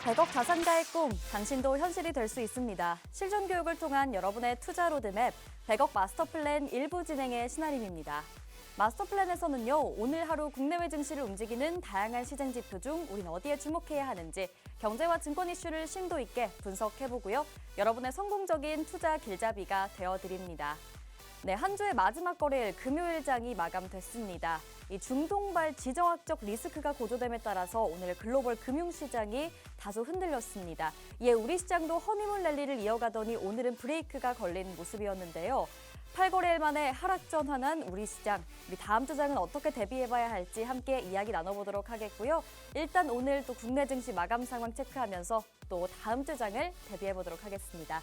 100억 자산가의 꿈, 당신도 현실이 될 수 있습니다. 실전 교육을 통한 여러분의 투자 로드맵, 100억 마스터 플랜 일부 진행의 신하림입니다. 마스터 플랜에서는요, 오늘 하루 국내외 증시를 움직이는 다양한 시장 지표 중 우린 어디에 주목해야 하는지 경제와 증권 이슈를 심도 있게 분석해보고요. 여러분의 성공적인 투자 길잡이가 되어드립니다. 네, 한 주의 마지막 거래일 금요일장이 마감됐습니다. 이 중동발 지정학적 리스크가 고조됨에 따라서 오늘 글로벌 금융시장이 다소 흔들렸습니다. 이에 우리 시장도 허니문 랠리를 이어가더니 오늘은 브레이크가 걸린 모습이었는데요. 8거래일 만에 하락 전환한 우리 시장, 우리 다음 주장은 어떻게 대비해봐야 할지 함께 이야기 나눠보도록 하겠고요. 일단 오늘 또 국내 증시 마감 상황 체크하면서 또 다음 주장을 대비해보도록 하겠습니다.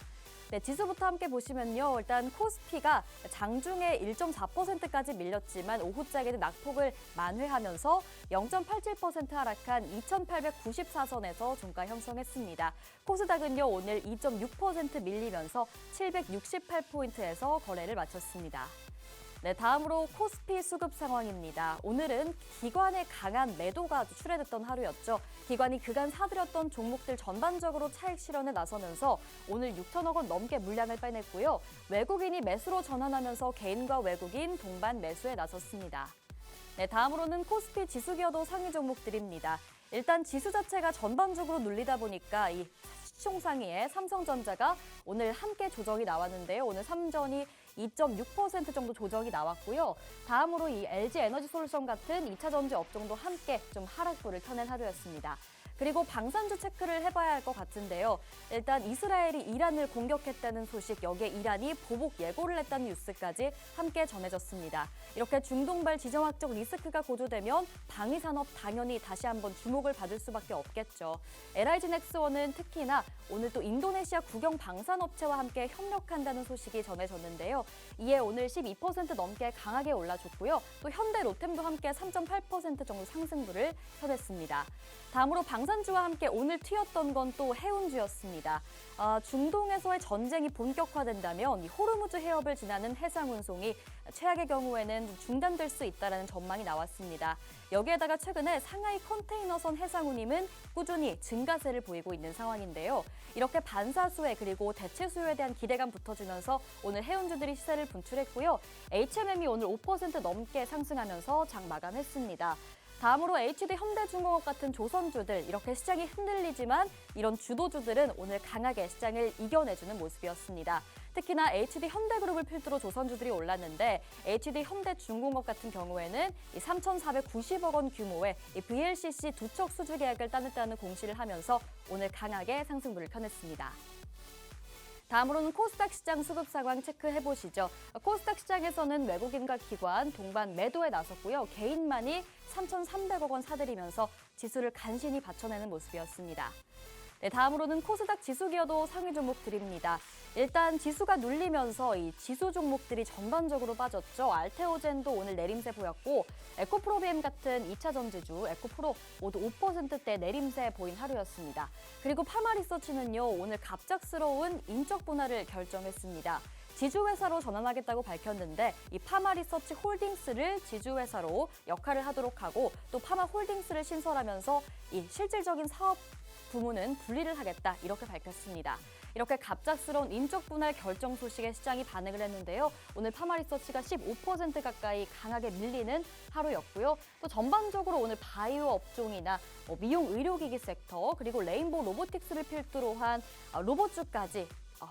네, 지수부터 함께 보시면요. 일단 코스피가 장중에 1.4%까지 밀렸지만 오후장에는 낙폭을 만회하면서 0.87% 하락한 2,894선에서 종가 형성했습니다. 코스닥은요, 오늘 2.6% 밀리면서 768포인트에서 거래를 마쳤습니다. 네, 다음으로 코스피 수급 상황입니다. 오늘은 기관의 강한 매도가 출현했던 하루였죠. 기관이 그간 사들였던 종목들 전반적으로 차익 실현에 나서면서 오늘 6천억 원 넘게 물량을 빼냈고요. 외국인이 매수로 전환하면서 개인과 외국인 동반 매수에 나섰습니다. 네, 다음으로는 코스피 지수 기여도 상위 종목들입니다. 일단 지수 자체가 전반적으로 눌리다 보니까 이 시총상위의 삼성전자가 오늘 함께 조정이 나왔는데요. 오늘 삼전이 2.6% 정도 조정이 나왔고요. 다음으로 이 LG 에너지솔루션 같은 2차 전지 업종도 함께 좀 하락세를 펴낸 하루였습니다. 그리고 방산주 체크를 해봐야 할 것 같은데요. 일단 이스라엘이 이란을 공격했다는 소식, 여기에 이란이 보복 예고를 했다는 뉴스까지 함께 전해졌습니다. 이렇게 중동발 지정학적 리스크가 고조되면 방위산업 당연히 다시 한번 주목을 받을 수밖에 없겠죠. LIG 넥스원은 특히나 오늘 또 인도네시아 국영 방산업체와 함께 협력한다는 소식이 전해졌는데요. 이에 오늘 12% 넘게 강하게 올라줬고요. 또 현대 로템도 함께 3.8% 정도 상승분을 펴냈습니다. 다음으로 방산주와 함께 오늘 튀었던 건 또 해운주였습니다. 중동에서의 전쟁이 본격화된다면 이 호르무즈 해협을 지나는 해상 운송이 최악의 경우에는 중단될 수 있다는 전망이 나왔습니다. 여기에다가 최근에 상하이 컨테이너선 해상 운임은 꾸준히 증가세를 보이고 있는 상황인데요. 이렇게 반사수혜 그리고 대체 수요에 대한 기대감 붙어주면서 오늘 해운주들이 시세를 분출했고요. HMM이 오늘 5% 넘게 상승하면서 장 마감했습니다. 다음으로 HD 현대중공업 같은 조선주들, 이렇게 시장이 흔들리지만 이런 주도주들은 오늘 강하게 시장을 이겨내주는 모습이었습니다. 특히나 HD 현대그룹을 필두로 조선주들이 올랐는데 HD 현대중공업 같은 경우에는 3,490억 원 규모의 VLCC 두 척 수주 계약을 따냈다는 공시를 하면서 오늘 강하게 상승분을 펴냈습니다. 다음으로는 코스닥 시장 수급 상황 체크해보시죠. 코스닥 시장에서는 외국인과 기관, 동반 매도에 나섰고요. 개인만이 3,300억 원 사들이면서 지수를 간신히 받쳐내는 모습이었습니다. 네, 다음으로는 코스닥 지수 기여도 상위 종목들입니다. 일단 지수가 눌리면서 이 지수 종목들이 전반적으로 빠졌죠. 알테오젠도 오늘 내림세 보였고 에코프로비엠 같은 2차 전지주 에코프로 모두 5%대 내림세 보인 하루였습니다. 그리고 파마리서치는요, 오늘 갑작스러운 인적 분할을 결정했습니다. 지주회사로 전환하겠다고 밝혔는데 이 파마리서치 홀딩스를 지주회사로 역할을 하도록 하고 또 파마홀딩스를 신설하면서 이 실질적인 사업 부문은 분리를 하겠다 이렇게 밝혔습니다. 이렇게 갑작스러운 인적 분할 결정 소식에 시장이 반응을 했는데요. 오늘 파마리서치가 15% 가까이 강하게 밀리는 하루였고요. 또 전반적으로 오늘 바이오 업종이나 미용 의료기기 섹터 그리고 레인보우 로보틱스를 필두로 한 로봇주까지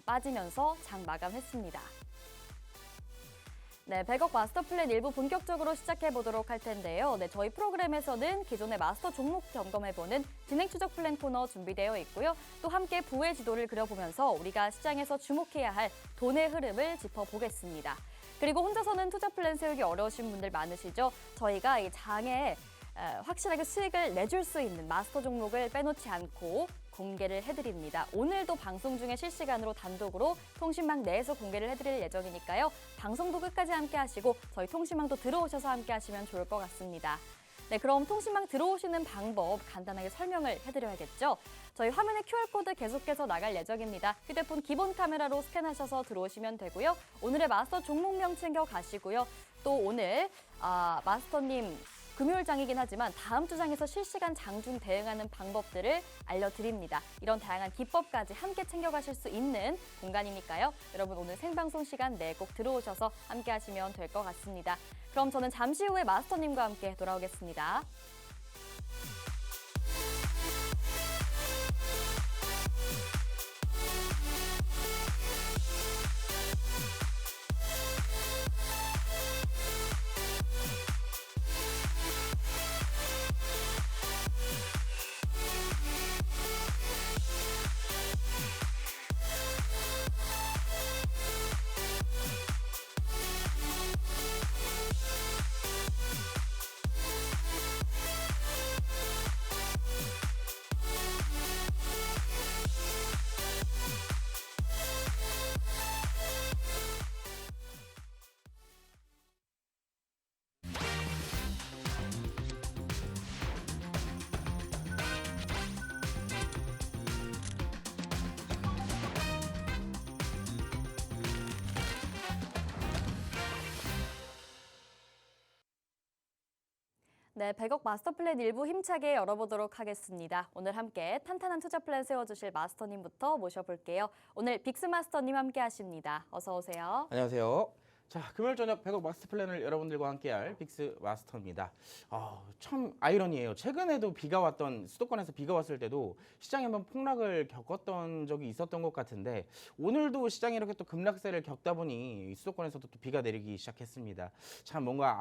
빠지면서 장 마감했습니다. 네, 100억 마스터 플랜 일부 본격적으로 시작해보도록 할 텐데요. 네, 저희 프로그램에서는 기존의 마스터 종목 점검해보는 진행 추적 플랜 코너 준비되어 있고요. 또 함께 부의 지도를 그려보면서 우리가 시장에서 주목해야 할 돈의 흐름을 짚어보겠습니다. 그리고 혼자서는 투자 플랜 세우기 어려우신 분들 많으시죠? 저희가 이 장에 확실하게 수익을 내줄 수 있는 마스터 종목을 빼놓지 않고 공개를 해드립니다. 오늘도 방송 중에 실시간으로 단독으로 통신망 내에서 공개를 해드릴 예정이니까요. 방송도 끝까지 함께 하시고 저희 통신망도 들어오셔서 함께 하시면 좋을 것 같습니다. 네, 그럼 통신망 들어오시는 방법 간단하게 설명을 해드려야겠죠. 저희 화면에 QR코드 계속해서 나갈 예정입니다. 휴대폰 기본 카메라로 스캔하셔서 들어오시면 되고요. 오늘의 마스터 종목명 챙겨 가시고요. 또 오늘 마스터님 금요일장이긴 하지만 다음 주 장에서 실시간 장중 대응하는 방법들을 알려드립니다. 이런 다양한 기법까지 함께 챙겨가실 수 있는 공간이니까요. 여러분 오늘 생방송 시간 내에 꼭 들어오셔서 함께 하시면 될 것 같습니다. 그럼 저는 잠시 후에 마스터님과 함께 돌아오겠습니다. 네, 100억 마스터 플랜 일부 힘차게 열어보도록 하겠습니다. 오늘 함께 탄탄한 투자 플랜 세워주실 마스터님부터 모셔볼게요. 오늘 빅스 마스터님 함께 하십니다. 어서 오세요. 안녕하세요. 자, 금요일 저녁 100억 마스터 플랜을 여러분들과 함께할 빅스 마스터입니다. 참 아이러니해요. 최근에도 비가 왔던 수도권에서 비가 왔을 때도 시장이 한번 폭락을 겪었던 적이 있었던 것 같은데 오늘도 시장이 이렇게 또 급락세를 겪다 보니 수도권에서도 또 비가 내리기 시작했습니다. 참 뭔가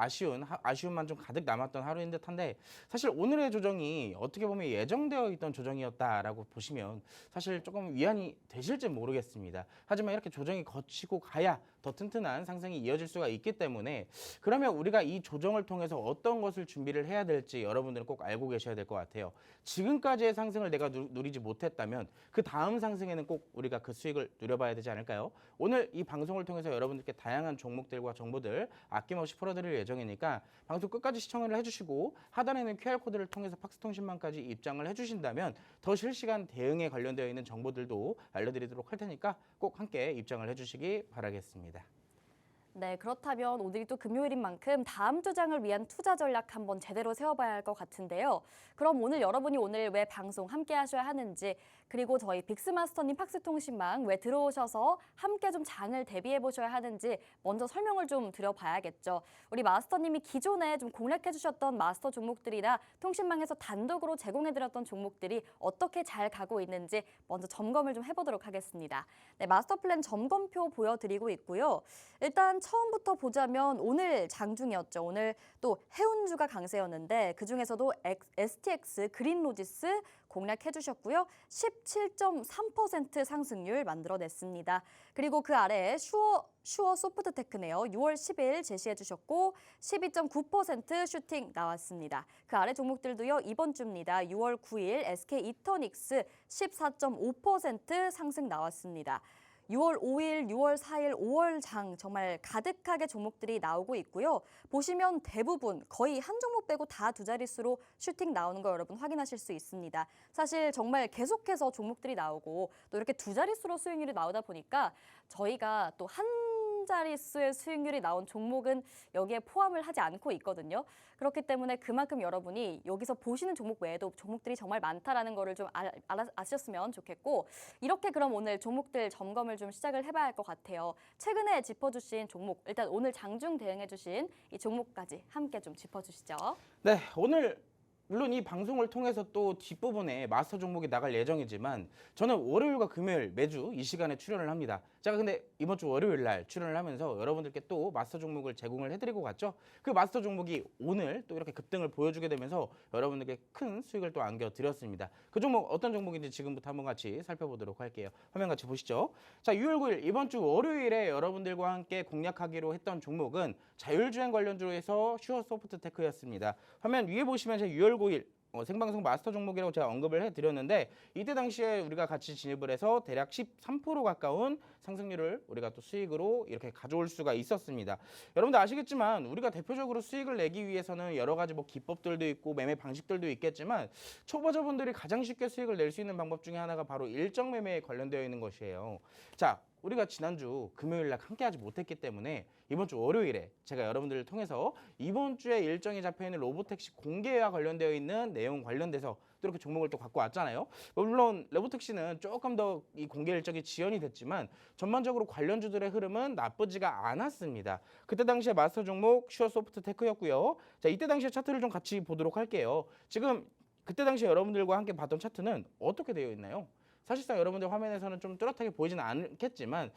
아쉬움만 좀 가득 남았던 하루인 듯한데 사실 오늘의 조정이 어떻게 보면 예정되어 있던 조정이었다라고 보시면 사실 조금 위안이 되실지 모르겠습니다. 하지만 이렇게 조정이 거치고 가야 더 튼튼한 상승이 이어질 수가 있기 때문에 그러면 우리가 이 조정을 통해서 어떤 것을 준비를 해야 될지 여러분들은 꼭 알고 계셔야 될 것 같아요. 지금까지의 상승을 내가 누리지 못했다면 그 다음 상승에는 꼭 우리가 그 수익을 누려봐야 되지 않을까요? 오늘 이 방송을 통해서 여러분들께 다양한 종목들과 정보들 아낌없이 풀어드릴 예정이니까 방송 끝까지 시청을 해주시고 하단에 있는 QR코드를 통해서 팍스통신망까지 입장을 해주신다면 더 실시간 대응에 관련되어 있는 정보들도 알려드리도록 할 테니까 꼭 함께 입장을 해주시기 바라겠습니다. 네, 그렇다면 오늘이 또 금요일인 만큼 다음 주 장을 위한 투자 전략 한번 제대로 세워봐야 할 것 같은데요. 그럼 오늘 여러분이 오늘 왜 방송 함께 하셔야 하는지 그리고 저희 빅스마스터님 팍스통신망 왜 들어오셔서 함께 좀 장을 대비해 보셔야 하는지 먼저 설명을 좀 드려봐야겠죠. 우리 마스터님이 기존에 좀 공략해 주셨던 마스터 종목들이나 통신망에서 단독으로 제공해드렸던 종목들이 어떻게 잘 가고 있는지 먼저 점검을 좀 해보도록 하겠습니다. 네, 마스터 플랜 점검표 보여드리고 있고요. 일단 처음부터 보자면 오늘 장중이었죠. 오늘 또 해운주가 강세였는데 그중에서도 STX 그린로지스 공략해 주셨고요. 17.3% 상승률 만들어냈습니다. 그리고 그 아래에 슈어 소프트테크네요. 6월 10일 제시해 주셨고 12.9% 슈팅 나왔습니다. 그 아래 종목들도요. 이번 주입니다. 6월 9일 SK 이터닉스 14.5% 상승 나왔습니다. 6월 5일, 6월 4일, 5월 장 정말 가득하게 종목들이 나오고 있고요. 보시면 대부분 거의 한 종목 빼고 다 두 자릿수로 슈팅 나오는 거 여러분 확인하실 수 있습니다. 사실 정말 계속해서 종목들이 나오고 또 이렇게 두 자릿수로 수익률이 나오다 보니까 저희가 또 한 자릿수의 수익률이 나온 종목은 여기에 포함을 하지 않고 있거든요. 그렇기 때문에 그만큼 여러분이 여기서 보시는 종목 외에도 종목들이 정말 많다라는 거를 좀 아셨으면 좋겠고 이렇게 그럼 오늘 종목들 점검을 좀 시작을 해봐야 할 것 같아요. 최근에 짚어주신 종목, 일단 오늘 장중 대응해주신 이 종목까지 함께 좀 짚어주시죠. 네, 오늘 물론 이 방송을 통해서 또 뒷부분에 마스터 종목이 나갈 예정이지만 저는 월요일과 금요일 매주 이 시간에 출연을 합니다. 제가 근데 이번 주 월요일 날 출연을 하면서 여러분들께 또 마스터 종목을 제공을 해드리고 갔죠. 그 마스터 종목이 오늘 또 이렇게 급등을 보여주게 되면서 여러분들께 큰 수익을 또 안겨드렸습니다. 그 종목 어떤 종목인지 지금부터 한번 같이 살펴보도록 할게요. 화면 같이 보시죠. 자, 6월 9일 이번 주 월요일에 여러분들과 함께 공략하기로 했던 종목은 자율주행 관련주에서 슈어소프트테크였습니다. 화면 위에 보시면 제가 6월 9일 생방송 마스터 종목이라고 제가 언급을 해드렸는데 이때 당시에 우리가 같이 진입을 해서 대략 13% 가까운 상승률을 우리가 또 수익으로 이렇게 가져올 수가 있었습니다. 여러분들 아시겠지만 우리가 대표적으로 수익을 내기 위해서는 여러 가지 뭐 기법들도 있고 매매 방식들도 있겠지만 초보자분들이 가장 쉽게 수익을 낼 수 있는 방법 중에 하나가 바로 일정 매매에 관련되어 있는 것이에요. 자, 우리가 지난주 금요일 날 함께하지 못했기 때문에 이번 주 월요일에 제가 여러분들을 통해서 이번 주에 일정이 잡혀있는 로보택시 공개와 관련되어 있는 내용 관련돼서 또 이렇게 종목을 또 갖고 왔잖아요. 물론 로보택시는 조금 더 이 공개 일정이 지연이 됐지만 전반적으로 관련주들의 흐름은 나쁘지가 않았습니다. 그때 당시에 마스터 종목 슈어소프트테크였고요. 자, 이때 당시에 차트를 좀 같이 보도록 할게요. 지금 그때 당시에 여러분들과 함께 봤던 차트는 어떻게 되어 있나요? 사실상 여러분들 화면에서는 좀 뚜렷하게 보이지는 않겠지만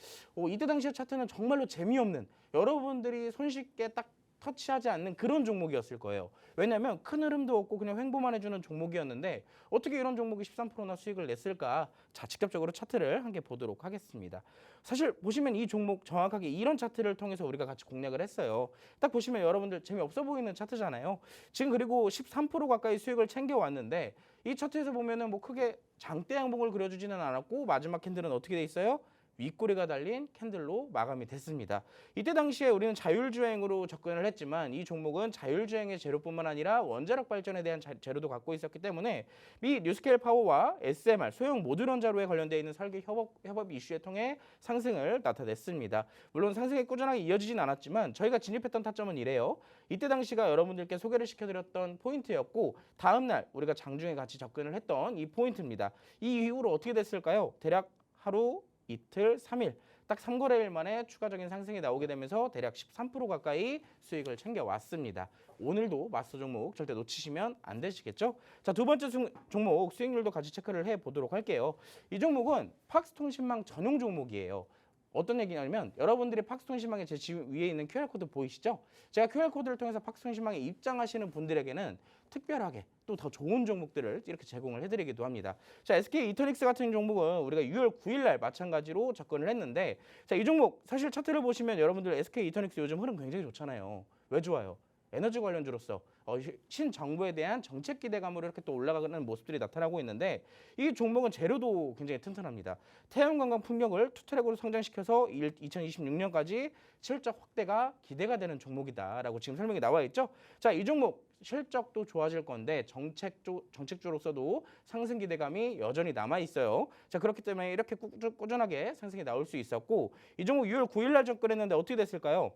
이때 당시의 차트는 정말로 재미없는, 여러분들이 손쉽게 딱 터치하지 않는 그런 종목이었을 거예요. 왜냐하면 큰 흐름도 없고 그냥 횡보만 해주는 종목이었는데 어떻게 이런 종목이 13%나 수익을 냈을까? 자, 직접적으로 차트를 함께 보도록 하겠습니다. 사실 보시면 이 종목 정확하게 이런 차트를 통해서 우리가 같이 공략을 했어요. 딱 보시면 여러분들 재미없어 보이는 차트잖아요. 지금 그리고 13% 가까이 수익을 챙겨왔는데 이 차트에서 보면은 뭐 크게 장대 양봉을 그려주지는 않았고 마지막 캔들은 어떻게 돼 있어요? 윗꼬리가 달린 캔들로 마감이 됐습니다. 이때 당시에 우리는 자율주행으로 접근을 했지만 이 종목은 자율주행의 재료뿐만 아니라 원자력 발전에 대한 재료도 갖고 있었기 때문에 미 뉴스케일 파워와 SMR 소형 모듈 원자로에 관련되어 있는 설계 협업 이슈에 통해 상승을 나타냈습니다. 물론 상승이 꾸준하게 이어지진 않았지만 저희가 진입했던 타점은 이래요. 이때 당시가 여러분들께 소개를 시켜드렸던 포인트였고 다음날 우리가 장중에 같이 접근을 했던 이 포인트입니다. 이 이후로 어떻게 됐을까요? 대략 하루, 이틀, 3일 딱 3거래일 만에 추가적인 상승이 나오게 되면서 대략 13% 가까이 수익을 챙겨왔습니다. 오늘도 마스터 종목 절대 놓치시면 안 되시겠죠? 자, 두 번째 종목 수익률도 같이 체크를 해보도록 할게요. 이 종목은 팍스통신망 전용 종목이에요. 어떤 얘기냐면 여러분들이 팍스통신망의 제 지금 위에 있는 QR코드 보이시죠? 제가 QR코드를 통해서 팍스통신망에 입장하시는 분들에게는 특별하게 또 더 좋은 종목들을 이렇게 제공을 해드리기도 합니다. 자, SK 이터닉스 같은 종목은 우리가 6월 9일 날 마찬가지로 접근을 했는데 자, 이 종목 사실 차트를 보시면 여러분들 SK 이터닉스 요즘 흐름 굉장히 좋잖아요. 왜 좋아요? 에너지 관련주로서 신정부에 대한 정책 기대감으로 이렇게 또 올라가는 모습들이 나타나고 있는데 이 종목은 재료도 굉장히 튼튼합니다. 태양광과 풍력을 투트랙으로 성장시켜서 2026년까지 실적 확대가 기대가 되는 종목이다라고 지금 설명이 나와 있죠. 자, 이 종목 실적도 좋아질 건데 정책주로서도 상승 기대감이 여전히 남아 있어요. 자, 그렇기 때문에 이렇게 꾸준하게 상승이 나올 수 있었고 이 종목 6월 9일 날 접근했는데 어떻게 됐을까요?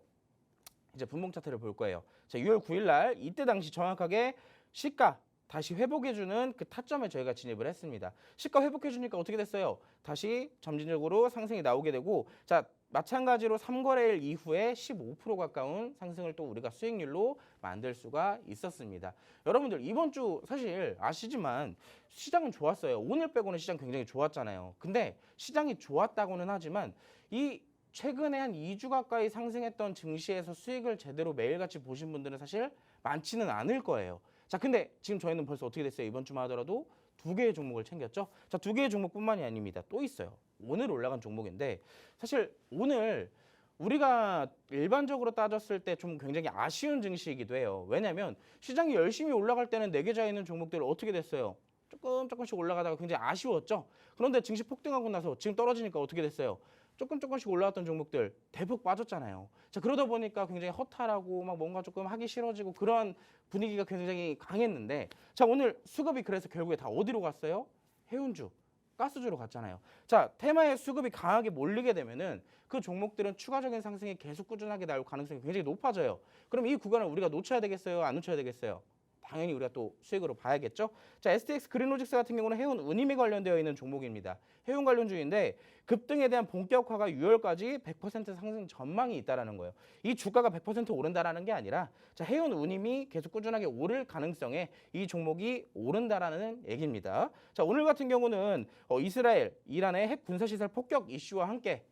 이제 분봉 차트를 볼 거예요. 자, 6월 9일 날 이때 당시 정확하게 시가 다시 회복해주는 그 타점에 저희가 진입을 했습니다. 시가 회복해주니까 어떻게 됐어요? 다시 점진적으로 상승이 나오게 되고 자, 마찬가지로 3거래일 이후에 15% 가까운 상승을 또 우리가 수익률로 만들 수가 있었습니다. 여러분들 이번 주 사실 아시지만 시장은 좋았어요. 오늘 빼고는 시장 굉장히 좋았잖아요. 근데 시장이 좋았다고는 하지만 이 최근에 한 2주 가까이 상승했던 증시에서 수익을 제대로 매일같이 보신 분들은 사실 많지는 않을 거예요. 자, 근데 지금 저희는 벌써 어떻게 됐어요? 이번 주만 하더라도 2개의 종목을 챙겼죠. 자, 2개의 종목뿐만이 아닙니다. 또 있어요. 오늘 올라간 종목인데 사실 오늘 우리가 일반적으로 따졌을 때 좀 굉장히 아쉬운 증시이기도 해요. 왜냐하면 시장이 열심히 올라갈 때는 내 계좌에 있는 종목들 어떻게 됐어요? 조금씩 올라가다가 굉장히 아쉬웠죠. 그런데 증시 폭등하고 나서 지금 떨어지니까 어떻게 됐어요? 조금씩 올라왔던 종목들 대폭 빠졌잖아요. 자, 그러다 보니까 굉장히 허탈하고 막 뭔가 조금 하기 싫어지고 그런 분위기가 굉장히 강했는데 자, 오늘 수급이 그래서 결국에 다 어디로 갔어요? 해운주, 가스주로 갔잖아요. 자, 테마에 수급이 강하게 몰리게 되면은 그 종목들은 추가적인 상승이 계속 꾸준하게 나올 가능성이 굉장히 높아져요. 그럼 이 구간을 우리가 놓쳐야 되겠어요? 안 놓쳐야 되겠어요? 당연히 우리가 또 수익으로 봐야겠죠. 자, STX 그린로직스 같은 경우는 해운 운임에 관련되어 있는 종목입니다. 해운 관련주인데 급등에 대한 본격화가 6월까지 100% 상승 전망이 있다라는 거예요. 이 주가가 100% 오른다라는 게 아니라 자, 해운 운임이 계속 꾸준하게 오를 가능성에 이 종목이 오른다라는 얘기입니다. 자, 오늘 같은 경우는 이스라엘, 이란의 핵 군사시설 폭격 이슈와 함께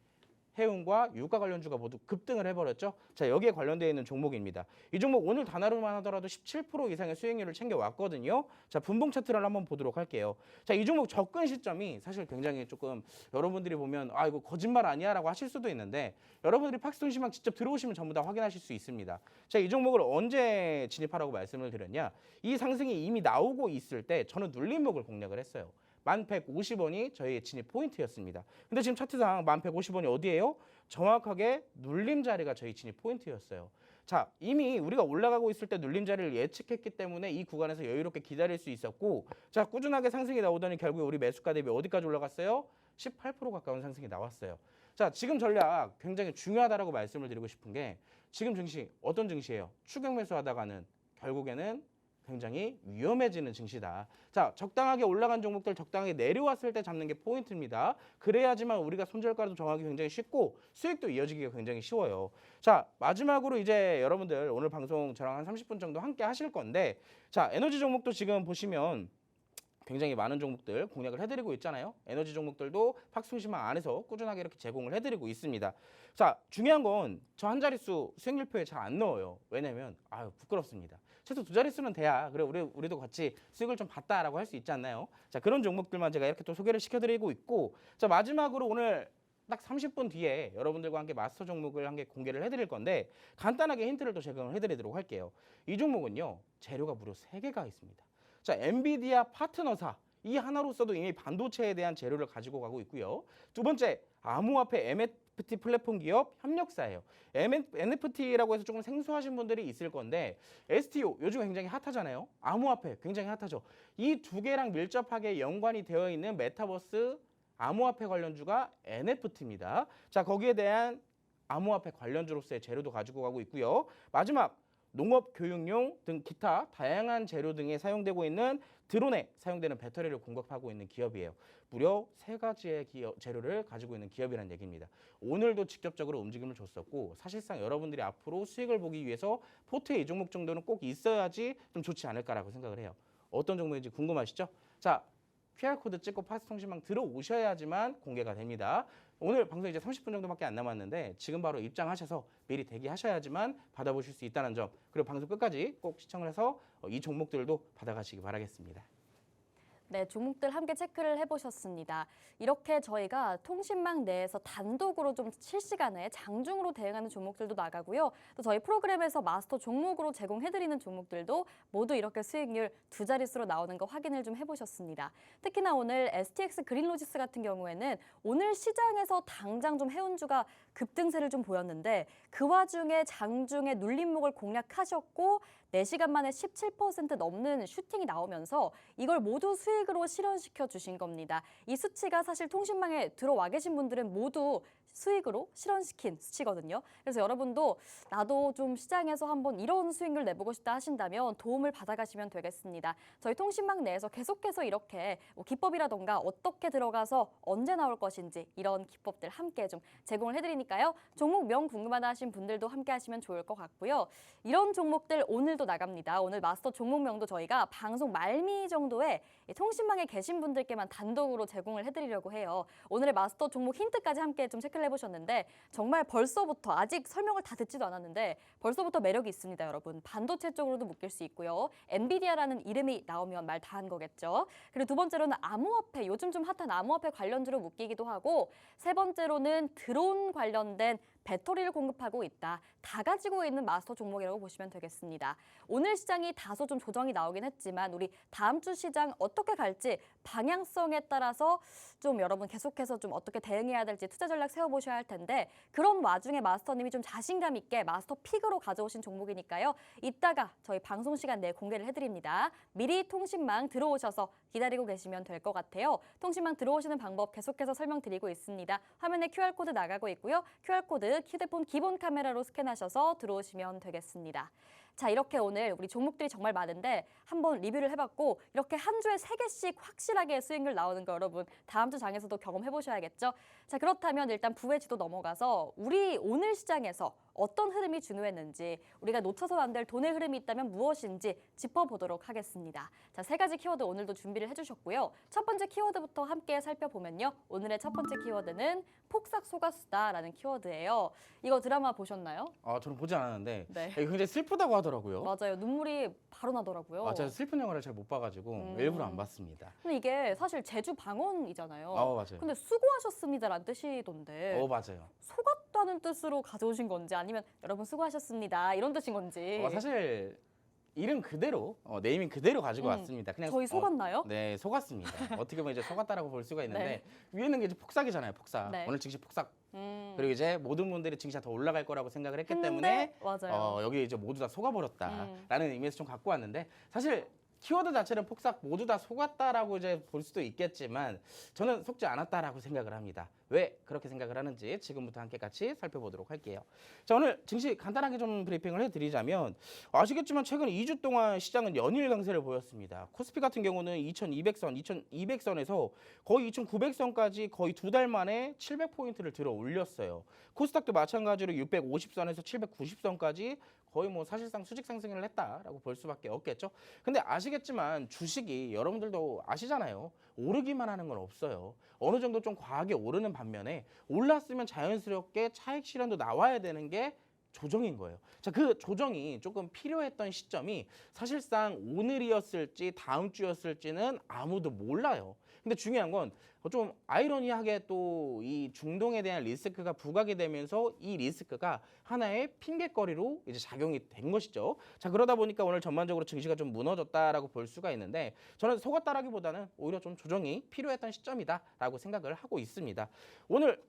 해운과 유가 관련주가 모두 급등을 해버렸죠. 자, 여기에 관련되어 있는 종목입니다. 이 종목 오늘 단하루만 하더라도 17% 이상의 수익률을 챙겨왔거든요. 자, 분봉 차트를 한번 보도록 할게요. 자, 이 종목 접근 시점이 사실 굉장히 조금 여러분들이 보면 아, 이거 거짓말 아니야 라고 하실 수도 있는데 여러분들이 팍스통신망 직접 들어오시면 전부 다 확인하실 수 있습니다. 자, 이 종목을 언제 진입하라고 말씀을 드렸냐? 이 상승이 이미 나오고 있을 때 저는 눌림목을 공략을 했어요. 1150원이 저희의 진입 포인트였습니다. 근데 지금 차트상 1150원이 어디예요? 정확하게 눌림 자리가 저희 진입 포인트였어요. 자, 이미 우리가 올라가고 있을 때 눌림 자리를 예측했기 때문에 이 구간에서 여유롭게 기다릴 수 있었고 자, 꾸준하게 상승이 나오더니 결국에 우리 매수가 대비 어디까지 올라갔어요? 18% 가까운 상승이 나왔어요. 자, 지금 전략 굉장히 중요하다라고 말씀을 드리고 싶은 게 지금 증시 어떤 증시예요? 추격 매수하다가는 결국에는 굉장히 위험해지는 증시다. 자, 적당하게 올라간 종목들 적당하게 내려왔을 때 잡는 게 포인트입니다. 그래야지만 우리가 손절가도 정하기 굉장히 쉽고 수익도 이어지기가 굉장히 쉬워요. 자, 마지막으로 이제 여러분들 오늘 방송 저랑 한 30분 정도 함께 하실 건데 자, 에너지 종목도 지금 보시면 굉장히 많은 종목들 공략을 해드리고 있잖아요. 에너지 종목들도 팍스통신망 안에서 꾸준하게 이렇게 제공을 해드리고 있습니다. 자, 중요한 건 저 한 자릿수 수익률표에 잘 안 넣어요. 왜냐면 아유 부끄럽습니다. 최소 두 자릿수는 돼야 그래 우리도 같이 수익을 좀 봤다라고 할 수 있지 않나요? 자, 그런 종목들만 제가 이렇게 또 소개를 시켜드리고 있고 자, 마지막으로 오늘 딱 30분 뒤에 여러분들과 함께 마스터 종목을 함께 공개를 해드릴 건데 간단하게 힌트를 또 제공을 해드리도록 할게요. 이 종목은요 재료가 무려 3개가 있습니다. 자, 엔비디아 파트너사 이 하나로서도 이미 반도체에 대한 재료를 가지고 가고 있고요. 두 번째, 암호화폐 NFT 플랫폼 기업 협력사예요. NFT라고 해서 조금 생소하신 분들이 있을 건데 STO 요즘 굉장히 핫하잖아요. 암호화폐 굉장히 핫하죠. 이 두 개랑 밀접하게 연관이 되어 있는 메타버스 암호화폐 관련주가 NFT입니다. 자, 거기에 대한 암호화폐 관련주로서의 재료도 가지고 가고 있고요. 마지막 농업, 교육용 등 기타 다양한 재료 등에 사용되고 있는 드론에 사용되는 배터리를 공급하고 있는 기업이에요. 무려 3가지의 재료를 가지고 있는 기업이라는 얘기입니다. 오늘도 직접적으로 움직임을 줬었고 사실상 여러분들이 앞으로 수익을 보기 위해서 포트에 이 종목 정도는 꼭 있어야지 좀 좋지 않을까라고 생각을 해요. 어떤 종목인지 궁금하시죠? 자, QR코드 찍고 파스통신망 들어오셔야지만 공개가 됩니다. 오늘 방송 이제 30분 정도밖에 안 남았는데 지금 바로 입장하셔서 미리 대기하셔야지만 받아보실 수 있다는 점 그리고 방송 끝까지 꼭 시청을 해서 이 종목들도 받아가시기 바라겠습니다. 네, 종목들 함께 체크를 해보셨습니다. 이렇게 저희가 통신망 내에서 단독으로 좀 실시간에 장중으로 대응하는 종목들도 나가고요. 또 저희 프로그램에서 마스터 종목으로 제공해드리는 종목들도 모두 이렇게 수익률 2자릿수로 나오는 거 확인을 좀 해보셨습니다. 특히나 오늘 STX 그린로지스 같은 경우에는 오늘 시장에서 당장 좀 해운주가 급등세를 좀 보였는데 그 와중에 장중에 눌림목을 공략하셨고 4시간 만에 17% 넘는 슈팅이 나오면서 이걸 모두 수익으로 실현시켜 주신 겁니다. 이 수치가 사실 통신망에 들어와 계신 분들은 모두 수익으로 실현시킨 수치거든요. 그래서 여러분도 나도 좀 시장에서 한번 이런 수익률 내보고 싶다 하신다면 도움을 받아가시면 되겠습니다. 저희 통신망 내에서 계속해서 이렇게 기법이라던가 어떻게 들어가서 언제 나올 것인지 이런 기법들 함께 좀 제공을 해드리니까요. 종목명 궁금하다 하신 분들도 함께 하시면 좋을 것 같고요. 이런 종목들 오늘도 나갑니다. 오늘 마스터 종목명도 저희가 방송 말미 정도에 통신망에 계신 분들께만 단독으로 제공을 해드리려고 해요. 오늘의 마스터 종목 힌트까지 함께 좀 체크를 해보셨는데 정말 벌써부터 아직 설명을 다 듣지도 않았는데 벌써부터 매력이 있습니다, 여러분. 반도체 쪽으로도 묶일 수 있고요. 엔비디아라는 이름이 나오면 말 다 한 거겠죠. 그리고 두 번째로는 암호화폐, 요즘 좀 핫한 암호화폐 관련주로 묶이기도 하고 세 번째로는 드론 관련된 배터리를 공급하고 있다. 다 가지고 있는 마스터 종목이라고 보시면 되겠습니다. 오늘 시장이 다소 좀 조정이 나오긴 했지만 우리 다음 주 시장 어떻게 갈지 방향성에 따라서 좀 여러분 계속해서 좀 어떻게 대응해야 될지 투자 전략 세워보셔야 할 텐데 그런 와중에 마스터님이 좀 자신감 있게 마스터 픽으로 가져오신 종목이니까요. 이따가 저희 방송 시간 내에 공개를 해드립니다. 미리 통신망 들어오셔서 기다리고 계시면 될 것 같아요. 통신망 들어오시는 방법 계속해서 설명드리고 있습니다. 화면에 QR코드 나가고 있고요. QR코드 휴대폰 기본 카메라로 스캔하셔서 들어오시면 되겠습니다. 자, 이렇게 오늘 우리 종목들이 정말 많은데 한번 리뷰를 해봤고 이렇게 한 주에 3개씩 확실하게 수익률 나오는 거 여러분 다음 주 장에서도 경험해보셔야겠죠? 자, 그렇다면 일단 부회지도 넘어가서 우리 오늘 시장에서 어떤 흐름이 중요했는지 우리가 놓쳐서는 안 될 돈의 흐름이 있다면 무엇인지 짚어보도록 하겠습니다. 자, 3가지 키워드 오늘도 준비를 해주셨고요. 첫 번째 키워드부터 함께 살펴보면요. 오늘의 첫 번째 키워드는 폭삭 속았수다라는 키워드예요. 이거 드라마 보셨나요? 저는 보지 않았는데 네. 이게 굉장히 슬프다고 하더라고요. 맞아요. 눈물이 바로 나더라고요. 제가 슬픈 영화를 잘 못 봐가지고 일부러 안 봤습니다. 근데 이게 사실 제주 방언이잖아요. 맞아요. 근데 수고하셨습니다라는 뜻이던데 맞아요. 속았다는 뜻으로 가져오신 건지 아니면 여러분 수고하셨습니다 이런 뜻인 건지. 사실 이름 그대로 네이밍 그대로 가지고 왔습니다. 그냥 저희 속았나요? 네, 속았습니다. 어떻게 보면 이제 속았다라고 볼 수가 있는데 네. 위에는 게 이제 폭삭이잖아요. 폭삭. 네. 오늘 증시 폭삭. 그리고 이제 모든 분들이 증시가 더 올라갈 거라고 생각을 했기 때문에 맞아요. 여기 이제 모두 다 속아버렸다라는 의미에서 좀 갖고 왔는데 사실 키워드 자체는 폭삭 모두 다 속았다라고 이제 볼 수도 있겠지만 저는 속지 않았다라고 생각을 합니다. 왜 그렇게 생각을 하는지 지금부터 함께 같이 살펴보도록 할게요. 자, 오늘 증시 간단하게 좀 브리핑을 해드리자면 아시겠지만 최근 2주 동안 시장은 연일 강세를 보였습니다. 코스피 같은 경우는 2200선에서 거의 2900선까지 거의 두 달 만에 700포인트를 들어 올렸어요. 코스닥도 마찬가지로 650선에서 790선까지 거의 뭐 사실상 수직 상승을 했다라고 볼 수밖에 없겠죠. 근데 아시겠지만 주식이 여러분들도 아시잖아요. 오르기만 하는 건 없어요. 어느 정도 좀 과하게 오르는 반면에 올랐으면 자연스럽게 차익 실현도 나와야 되는 게 조정인 거예요. 자, 그 조정이 조금 필요했던 시점이 사실상 오늘이었을지 다음 주였을지는 아무도 몰라요. 근데 중요한 건 좀 아이러니하게 또 이 중동에 대한 리스크가 부각이 되면서 이 리스크가 하나의 핑계거리로 이제 작용이 된 것이죠. 자, 그러다 보니까 오늘 전반적으로 증시가 좀 무너졌다라고 볼 수가 있는데 저는 속았다라기보다는 오히려 좀 조정이 필요했던 시점이다라고 생각을 하고 있습니다. 오늘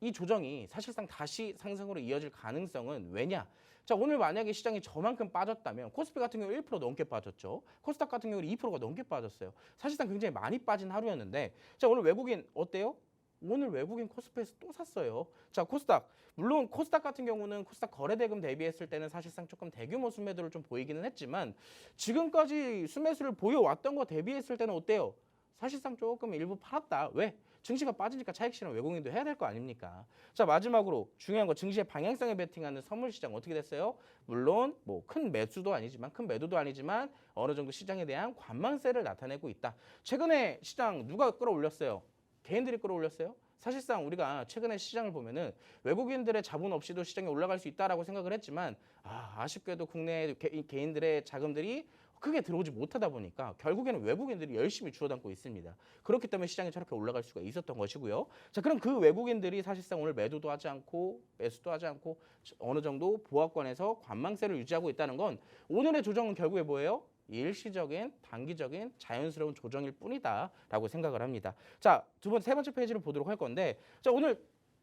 이 조정이 사실상 다시 상승으로 이어질 가능성은 왜냐? 자, 오늘 만약에 시장이 저만큼 빠졌다면 코스피 같은 경우 1% 넘게 빠졌죠. 코스닥 같은 경우는 2%가 넘게 빠졌어요. 사실상 굉장히 많이 빠진 하루였는데 자, 오늘 외국인 어때요? 오늘 외국인 코스피에서 또 샀어요. 자, 코스닥. 물론 코스닥 같은 경우는 코스닥 거래대금 대비했을 때는 사실상 조금 대규모 순매도를 좀 보이기는 했지만 지금까지 순매수를 보여왔던 거 대비했을 때는 어때요? 사실상 조금 일부 팔았다. 왜? 증시가 빠지니까 차익 실현 외국인도 해야 될 거 아닙니까? 자, 마지막으로 중요한 거 증시의 방향성에 베팅하는 선물 시장 어떻게 됐어요? 물론 뭐 큰 매수도 아니지만 큰 매도도 아니지만 어느 정도 시장에 대한 관망세를 나타내고 있다. 최근에 시장 누가 끌어올렸어요? 개인들이 끌어올렸어요? 사실상 우리가 최근에 시장을 보면은 외국인들의 자본 없이도 시장이 올라갈 수 있다라고 생각을 했지만 아쉽게도 국내 개인들의 자금들이 크게 들어오지 못하다 보니까 결국에는 외국인들이 열심히 주워 담고 있습니다. 그렇기 때문에 시장이 저렇게 올라갈 수가 있었던 것이고요. 자, 그럼 그 외국인들이 사실상 오늘 매도도 하지 않고 매수도 하지 않고 어느 정도 보합권에서 관망세를 유지하고 있다는 건 오늘의 조정은 결국에 뭐예요? 일시적인 단기적인 자연스러운 조정일 뿐이다라고 생각을 합니다. 자, 세 번째 페이지를 보도록 할 건데 자, 오늘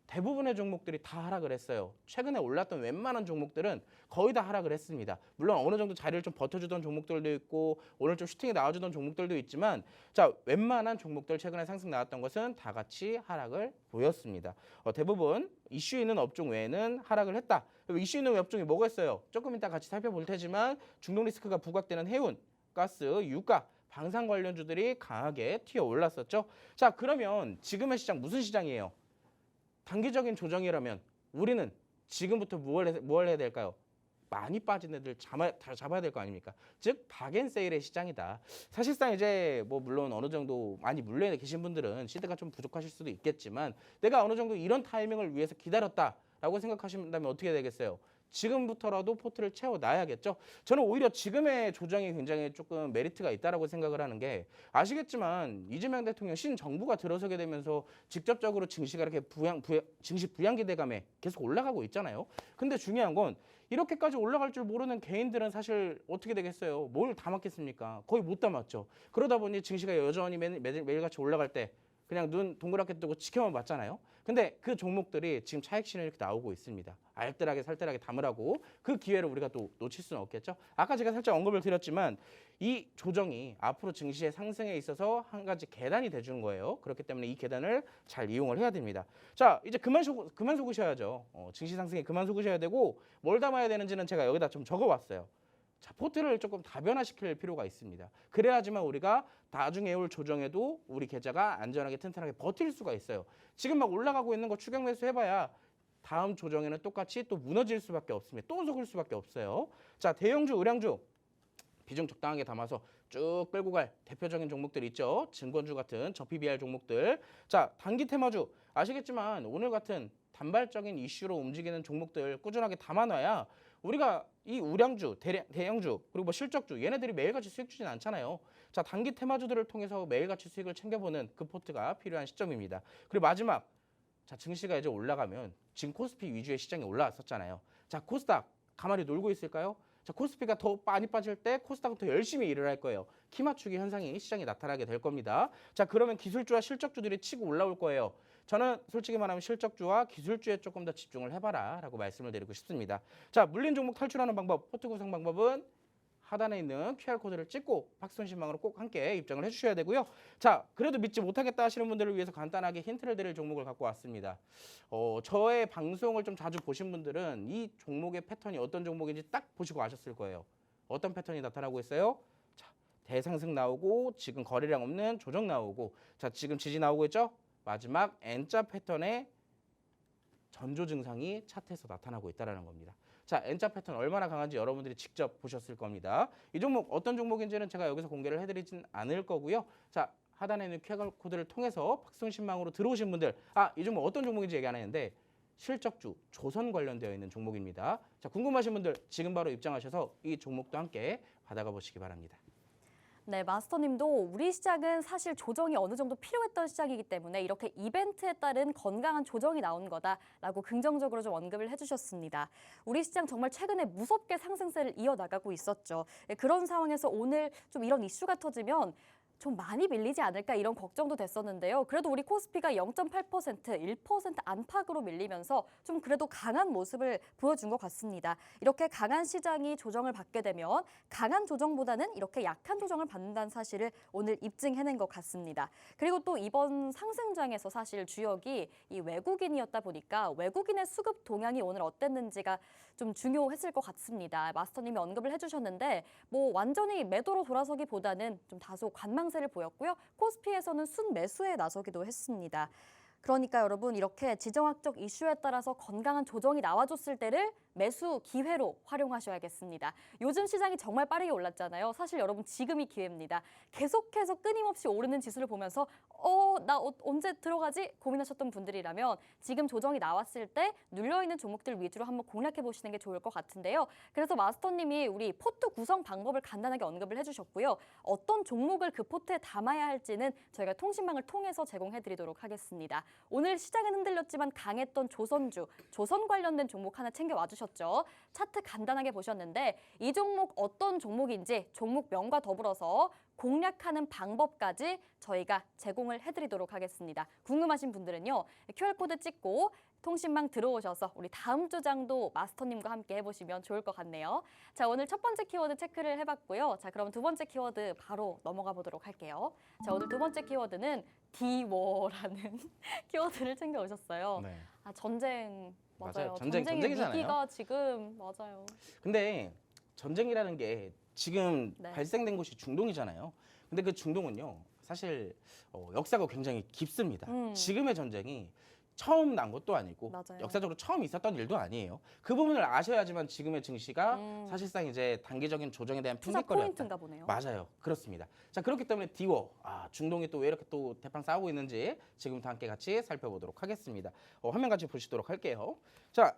대부분의 종목들이 다 하락을 했어요. 최근에 올랐던 웬만한 종목들은 거의 다 하락을 했습니다. 물론 어느 정도 자리를 좀 버텨주던 종목들도 있고 오늘 좀 슈팅이 나와주던 종목들도 있지만 자, 웬만한 종목들 최근에 상승 나왔던 것은 다 같이 하락을 보였습니다. 대부분 이슈 있는 업종 외에는 하락을 했다. 이슈 있는 업종이 뭐가 있어요? 조금 이따 같이 살펴볼 테지만 중동 리스크가 부각되는 해운, 가스, 유가, 방산 관련주들이 강하게 튀어 올랐었죠. 자, 그러면 지금의 시장 무슨 시장이에요? 단기적인 조정이라면 우리는 지금부터 무엇을 해야 될까요? 많이 빠진 애들 잡아야 될 거 아닙니까? 즉 박앤세일의 시장이다. 사실상 이제 뭐 물론 어느 정도 많이 물려 계신 분들은 시대가 좀 부족하실 수도 있겠지만 내가 어느 정도 이런 타이밍을 위해서 기다렸다라고 생각하신다면 어떻게 되겠어요? 지금부터라도 포트를 채워놔야겠죠. 저는 오히려 지금의 조정이 굉장히 조금 메리트가 있다라고 생각을 하는 게 아시겠지만 이재명 대통령 신정부가 들어서게 되면서 직접적으로 증시가 이렇게 증시 부양 기대감에 계속 올라가고 있잖아요. 근데 중요한 건 이렇게까지 올라갈 줄 모르는 개인들은 사실 어떻게 되겠어요? 뭘 담았겠습니까? 거의 못 담았죠. 그러다 보니 증시가 여전히 매일같이 올라갈 때 그냥 눈 동그랗게 뜨고 지켜만 봤잖아요. 근데 그 종목들이 지금 차익 실현이 이렇게 나오고 있습니다. 알뜰하게 살뜰하게 담으라고 그 기회를 우리가 또 놓칠 수는 없겠죠. 아까 제가 살짝 언급을 드렸지만 이 조정이 앞으로 증시의 상승에 있어서 한 가지 계단이 돼주는 거예요. 그렇기 때문에 이 계단을 잘 이용을 해야 됩니다. 자, 이제 그만 속으셔야죠. 증시 상승에 그만 속으셔야 되고 뭘 담아야 되는지는 제가 여기다 좀 적어왔어요. 자, 포트를 조금 다변화시킬 필요가 있습니다. 그래야지만 우리가 나중에 올 조정에도 우리 계좌가 안전하게 튼튼하게 버틸 수가 있어요. 지금 막 올라가고 있는 거 추격 매수 해봐야 다음 조정에는 똑같이 또 무너질 수밖에 없습니다. 또 속을 수밖에 없어요. 자, 대형주, 의량주 비중 적당하게 담아서 쭉 끌고 갈 대표적인 종목들 있죠. 증권주 같은 저PBR 종목들. 자, 단기 테마주 아시겠지만 오늘 같은 단발적인 이슈로 움직이는 종목들 꾸준하게 담아놔야 우리가 이 우량주, 대형주 그리고 뭐 실적주 얘네들이 매일같이 수익 주진 않잖아요. 자, 단기 테마주들을 통해서 매일같이 수익을 챙겨보는 그 포트가 필요한 시점입니다. 그리고 마지막, 자, 증시가 이제 올라가면 지금 코스피 위주의 시장이 올라왔었잖아요. 자, 코스닥 가만히 놀고 있을까요? 자, 코스피가 더 많이 빠질 때 코스닥은 더 열심히 일을 할 거예요. 키 맞추기 현상이 시장에 나타나게 될 겁니다. 자, 그러면 기술주와 실적주들이 치고 올라올 거예요. 저는 솔직히 말하면 실적주와 기술주에 조금 더 집중을 해봐라 라고 말씀을 드리고 싶습니다. 자, 물린 종목 탈출하는 방법, 포트 구성 방법은 하단에 있는 QR코드를 찍고 박스통신망으로 꼭 함께 입장을 해주셔야 되고요. 자, 그래도 믿지 못하겠다 하시는 분들을 위해서 간단하게 힌트를 드릴 종목을 갖고 왔습니다. 저의 방송을 좀 자주 보신 분들은 이 종목의 패턴이 어떤 종목인지 딱 보시고 아셨을 거예요. 어떤 패턴이 나타나고 있어요? 자, 대상승 나오고 지금 거래량 없는 조정 나오고 자, 지금 지지 나오고 있죠? 마지막 N자 패턴의 전조 증상이 차트에서 나타나고 있다는 겁니다. 자, N자 패턴 얼마나 강한지 여러분들이 직접 보셨을 겁니다. 이 종목 어떤 종목인지는 제가 여기서 공개를 해드리진 않을 거고요. 자, 하단에 있는 QR코드를 통해서 박스통신망으로 들어오신 분들, 이 종목 어떤 종목인지 얘기 안 했는데 실적주 조선 관련되어 있는 종목입니다. 자, 궁금하신 분들 지금 바로 입장하셔서 이 종목도 함께 받아가 보시기 바랍니다. 네, 마스터님도 우리 시장은 사실 조정이 어느 정도 필요했던 시장이기 때문에 이렇게 이벤트에 따른 건강한 조정이 나온 거다라고 긍정적으로 좀 언급을 해주셨습니다. 우리 시장 정말 최근에 무섭게 상승세를 이어나가고 있었죠. 그런 상황에서 오늘 좀 이런 이슈가 터지면 좀 많이 밀리지 않을까 이런 걱정도 됐었는데요. 그래도 우리 코스피가 0.8%, 1% 안팎으로 밀리면서 좀 그래도 강한 모습을 보여준 것 같습니다. 이렇게 강한 시장이 조정을 받게 되면 강한 조정보다는 이렇게 약한 조정을 받는다는 사실을 오늘 입증해낸 것 같습니다. 그리고 또 이번 상승장에서 사실 주역이 이 외국인이었다 보니까 외국인의 수급 동향이 오늘 어땠는지가 좀 중요했을 것 같습니다. 마스터님이 언급을 해주셨는데 뭐 완전히 매도로 돌아서기보다는 좀 다소 관망세를 보였고요. 코스피에서는 순매수에 나서기도 했습니다. 그러니까 여러분 이렇게 지정학적 이슈에 따라서 건강한 조정이 나와줬을 때를 매수 기회로 활용하셔야겠습니다. 요즘 시장이 정말 빠르게 올랐잖아요. 사실 여러분 지금이 기회입니다. 계속해서 끊임없이 오르는 지수를 보면서 나 언제 들어가지? 고민하셨던 분들이라면 지금 조정이 나왔을 때 눌려있는 종목들 위주로 한번 공략해 보시는 게 좋을 것 같은데요. 그래서 마스터님이 우리 포트 구성 방법을 간단하게 언급을 해주셨고요. 어떤 종목을 그 포트에 담아야 할지는 저희가 통신망을 통해서 제공해 드리도록 하겠습니다. 오늘 시장은 흔들렸지만 강했던 조선주, 조선 관련된 종목 하나 챙겨와 주셨죠. 차트 간단하게 보셨는데 이 종목 어떤 종목인지 종목명과 더불어서 공략하는 방법까지 저희가 제공을 해드리도록 하겠습니다. 궁금하신 분들은요. QR코드 찍고 통신망 들어오셔서 우리 다음 주장도 마스터님과 함께 해보시면 좋을 것 같네요. 자, 오늘 첫 번째 키워드 체크를 해봤고요. 자, 그럼 두 번째 키워드 바로 넘어가 보도록 할게요. 자, 오늘 두 번째 키워드는 디워라는 키워드를 챙겨오셨어요. 네. 전쟁 맞아요. 전쟁이잖아요. 위기가 지금 맞아요. 근데 전쟁이라는 게 지금 네. 발생된 곳이 중동이잖아요. 근데 그 중동은요, 사실 역사가 굉장히 깊습니다. 지금의 전쟁이 처음 난 것도 아니고 맞아요. 역사적으로 처음 있었던 일도 아니에요. 그 부분을 아셔야지만 지금의 증시가 사실상 이제 단기적인 조정에 대한 투자 핑계거리였다. 포인트인가 보네요. 맞아요. 그렇습니다. 자, 그렇기 때문에 디워, 중동이 또 왜 이렇게 또 대판 싸우고 있는지 지금부터 함께 같이 살펴보도록 하겠습니다. 화면 같이 보시도록 할게요. 자,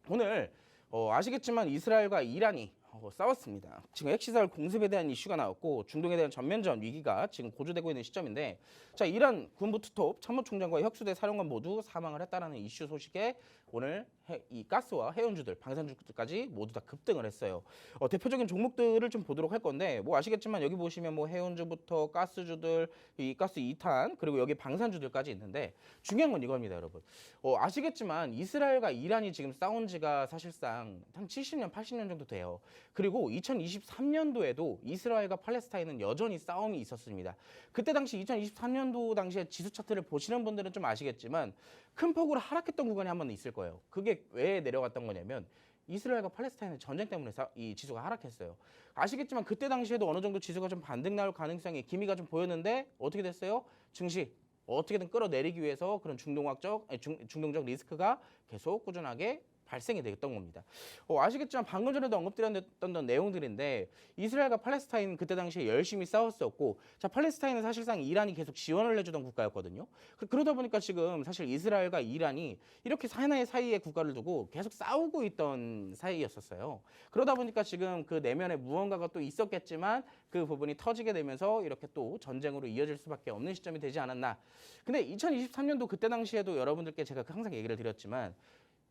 오늘 아시겠지만 이스라엘과 이란이 싸웠습니다. 지금 핵시설 공습에 대한 이슈가 나왔고 중동에 대한 전면전 위기가 지금 고조되고 있는 시점인데, 자, 이란 군부 투톱 참모총장과 혁수대 사령관 모두 사망을 했다라는 이슈 소식에 오늘 이 가스와 해운주들, 방산주들까지 모두 다 급등을 했어요. 대표적인 종목들을 좀 보도록 할 건데, 뭐 아시겠지만 여기 보시면 뭐 해운주부터 가스주들, 이 가스 2탄, 그리고 여기 방산주들까지 있는데 중요한 건 이겁니다, 여러분. 아시겠지만 이스라엘과 이란이 지금 싸운 지가 사실상 한 70년, 80년 정도 돼요. 그리고 2023년도에도 이스라엘과 팔레스타인은 여전히 싸움이 있었습니다. 그때 당시 2023년도 당시에 지수 차트를 보시는 분들은 좀 아시겠지만 큰 폭으로 하락했던 구간이 한 번 있을 거예요. 그게 왜 내려갔던 거냐면 이스라엘과 팔레스타인의 전쟁 때문에 이 지수가 하락했어요. 아시겠지만 그때 당시에도 어느 정도 지수가 좀 반등 나올 가능성이 기미가 좀 보였는데 어떻게 됐어요? 증시 어떻게든 끌어내리기 위해서 그런 중동적 리스크가 계속 꾸준하게 발생이 됐던 겁니다. 아시겠지만 방금 전에도 언급드렸던 내용들인데 이스라엘과 팔레스타인 그때 당시에 열심히 싸웠었고, 자, 팔레스타인은 사실상 이란이 계속 지원을 해주던 국가였거든요. 그러다 보니까 지금 사실 이스라엘과 이란이 이렇게 하나의 사이에 국가를 두고 계속 싸우고 있던 사이였었어요. 그러다 보니까 지금 그 내면에 무언가가 또 있었겠지만 그 부분이 터지게 되면서 이렇게 또 전쟁으로 이어질 수밖에 없는 시점이 되지 않았나. 근데 2023년도 그때 당시에도 여러분들께 제가 항상 얘기를 드렸지만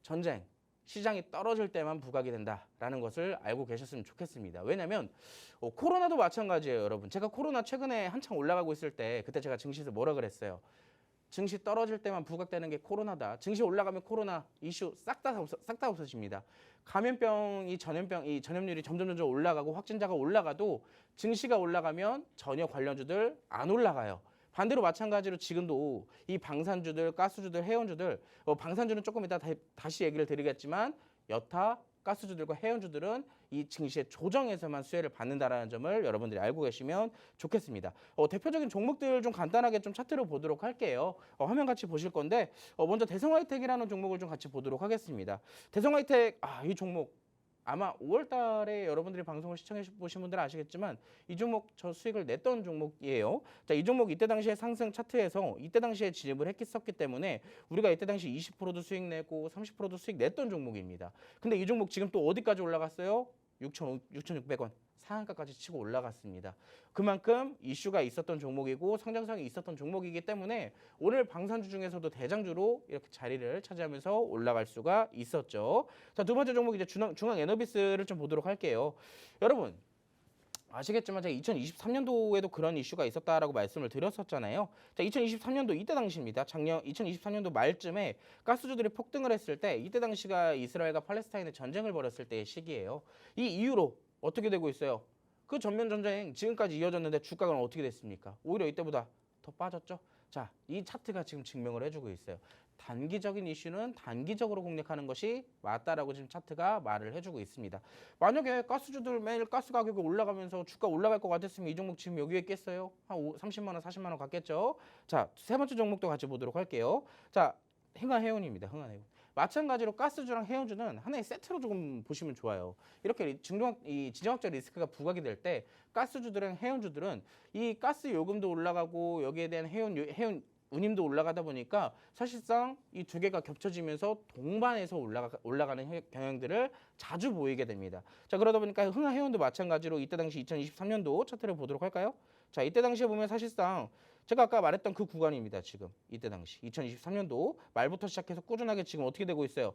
전쟁, 시장이 떨어질 때만 부각이 된다라는 것을 알고 계셨으면 좋겠습니다. 왜냐하면 코로나도 마찬가지예요, 여러분. 제가 코로나 최근에 한창 올라가고 있을 때 그때 제가 증시에서 뭐라 그랬어요? 증시 떨어질 때만 부각되는 게 코로나다. 증시 올라가면 코로나 이슈 싹 다 없어집니다. 감염병이 전염률이 점점 올라가고 확진자가 올라가도 증시가 올라가면 전혀 관련주들 안 올라가요. 반대로 마찬가지로 지금도 이 방산주들, 가스주들, 해운주들, 방산주는 조금 이따 다시 얘기를 드리겠지만 여타 가스주들과 해운주들은 이 증시의 조정에서만 수혜를 받는다라는 점을 여러분들이 알고 계시면 좋겠습니다. 대표적인 종목들 좀 간단하게 좀 차트로 보도록 할게요. 화면 같이 보실 건데 먼저 대성하이텍이라는 종목을 좀 같이 보도록 하겠습니다. 대성하이텍 이 종목 아마 5월 달에 여러분들이 방송을 시청해 보신 분들은 아시겠지만 이 종목 저 수익을 냈던 종목이에요. 자, 이 종목 이때 당시에 상승 차트에서 이때 당시에 진입을 했었기 때문에 우리가 이때 당시 20%도 수익 내고 30%도 수익 냈던 종목입니다. 근데 이 종목 지금 또 어디까지 올라갔어요? 6,600원. 상한가까지 치고 올라갔습니다. 그만큼 이슈가 있었던 종목이고 성장성이 있었던 종목이기 때문에 오늘 방산주 중에서도 대장주로 이렇게 자리를 차지하면서 올라갈 수가 있었죠. 자, 두 번째 종목 이제 중앙 에너비스를 좀 보도록 할게요. 여러분 아시겠지만 제가 2023년도에도 그런 이슈가 있었다라고 말씀을 드렸었잖아요. 자, 2023년도 이때 당시입니다. 작년 2023년도 말쯤에 가스주들이 폭등을 했을 때 이때 당시가 이스라엘과 팔레스타인의 전쟁을 벌였을 때의 시기예요. 이 이후로 어떻게 되고 있어요? 그 전면 전쟁 지금까지 이어졌는데 주가가 어떻게 됐습니까? 오히려 이때보다 더 빠졌죠. 자, 이 차트가 지금 증명을 해주고 있어요. 단기적인 이슈는 단기적으로 공략하는 것이 맞다라고 지금 차트가 말을 해주고 있습니다. 만약에 가스주들 매일 가스 가격이 올라가면서 주가 올라갈 것 같았으면 이 종목 지금 여기에 있겠어요? 한 30만 원, 40만 원 갔겠죠? 자, 세 번째 종목도 같이 보도록 할게요. 자, 흥하해운입니다. 흥하해운. 마찬가지로 가스주랑 해운주는 하나의 세트로 조금 보시면 좋아요. 이렇게 지정학적 리스크가 부각이 될 때 가스주들은 해운주들은 이 가스 요금도 올라가고 여기에 대한 해운 운임도 올라가다 보니까 사실상 이 두 개가 겹쳐지면서 동반해서 올라가는 경향들을 자주 보이게 됩니다. 자, 그러다 보니까 흥하해운도 마찬가지로 이때 당시 2023년도 차트를 보도록 할까요? 자, 이때 당시에 보면 사실상 제가 아까 말했던 그 구간입니다. 지금 이때 당시 2023년도 말부터 시작해서 꾸준하게 지금 어떻게 되고 있어요?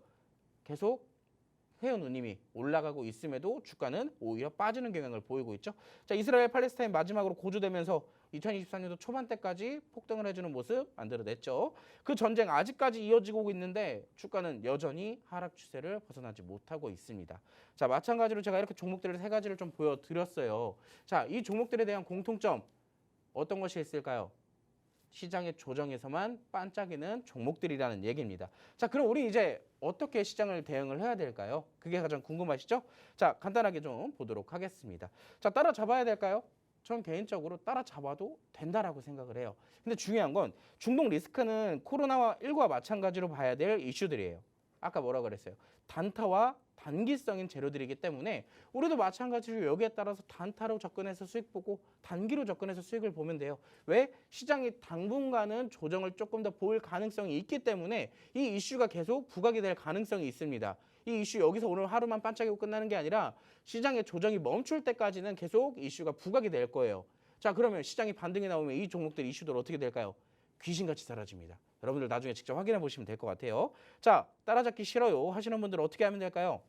계속 해운 운임이 올라가고 있음에도 주가는 오히려 빠지는 경향을 보이고 있죠. 자, 이스라엘 팔레스타인 마지막으로 고조되면서 2024년도 초반 때까지 폭등을 해주는 모습 만들어냈죠. 그 전쟁 아직까지 이어지고 있는데 주가는 여전히 하락 추세를 벗어나지 못하고 있습니다. 자, 마찬가지로 제가 이렇게 종목들을 세 가지를 좀 보여드렸어요. 자, 이 종목들에 대한 공통점 어떤 것이 있을까요? 시장의 조정에서만 반짝이는 종목들이라는 얘기입니다. 자, 그럼 우리 이제 어떻게 시장을 대응을 해야 될까요? 그게 가장 궁금하시죠? 자, 간단하게 좀 보도록 하겠습니다. 자, 따라잡아야 될까요? 전 개인적으로 따라잡아도 된다라고 생각을 해요. 근데 중요한 건 중동 리스크는 코로나19와 마찬가지로 봐야 될 이슈들이에요. 아까 뭐라 그랬어요? 단타와 단기성인 재료들이기 때문에 우리도 마찬가지로 여기에 따라서 단타로 접근해서 수익 보고 단기로 접근해서 수익을 보면 돼요. 왜? 시장이 당분간은 조정을 조금 더 보일 가능성이 있기 때문에 이 이슈가 계속 부각이 될 가능성이 있습니다. 이 이슈 여기서 오늘 하루만 반짝이고 끝나는 게 아니라 시장의 조정이 멈출 때까지는 계속 이슈가 부각이 될 거예요. 자, 그러면 시장이 반등이 나오면 이 종목들 이슈들 어떻게 될까요? 귀신같이 사라집니다. 여러분들 나중에 직접 확인해 보시면 될 것 같아요. 자, 따라잡기 싫어요 하시는 분들 어떻게 하면 될까요?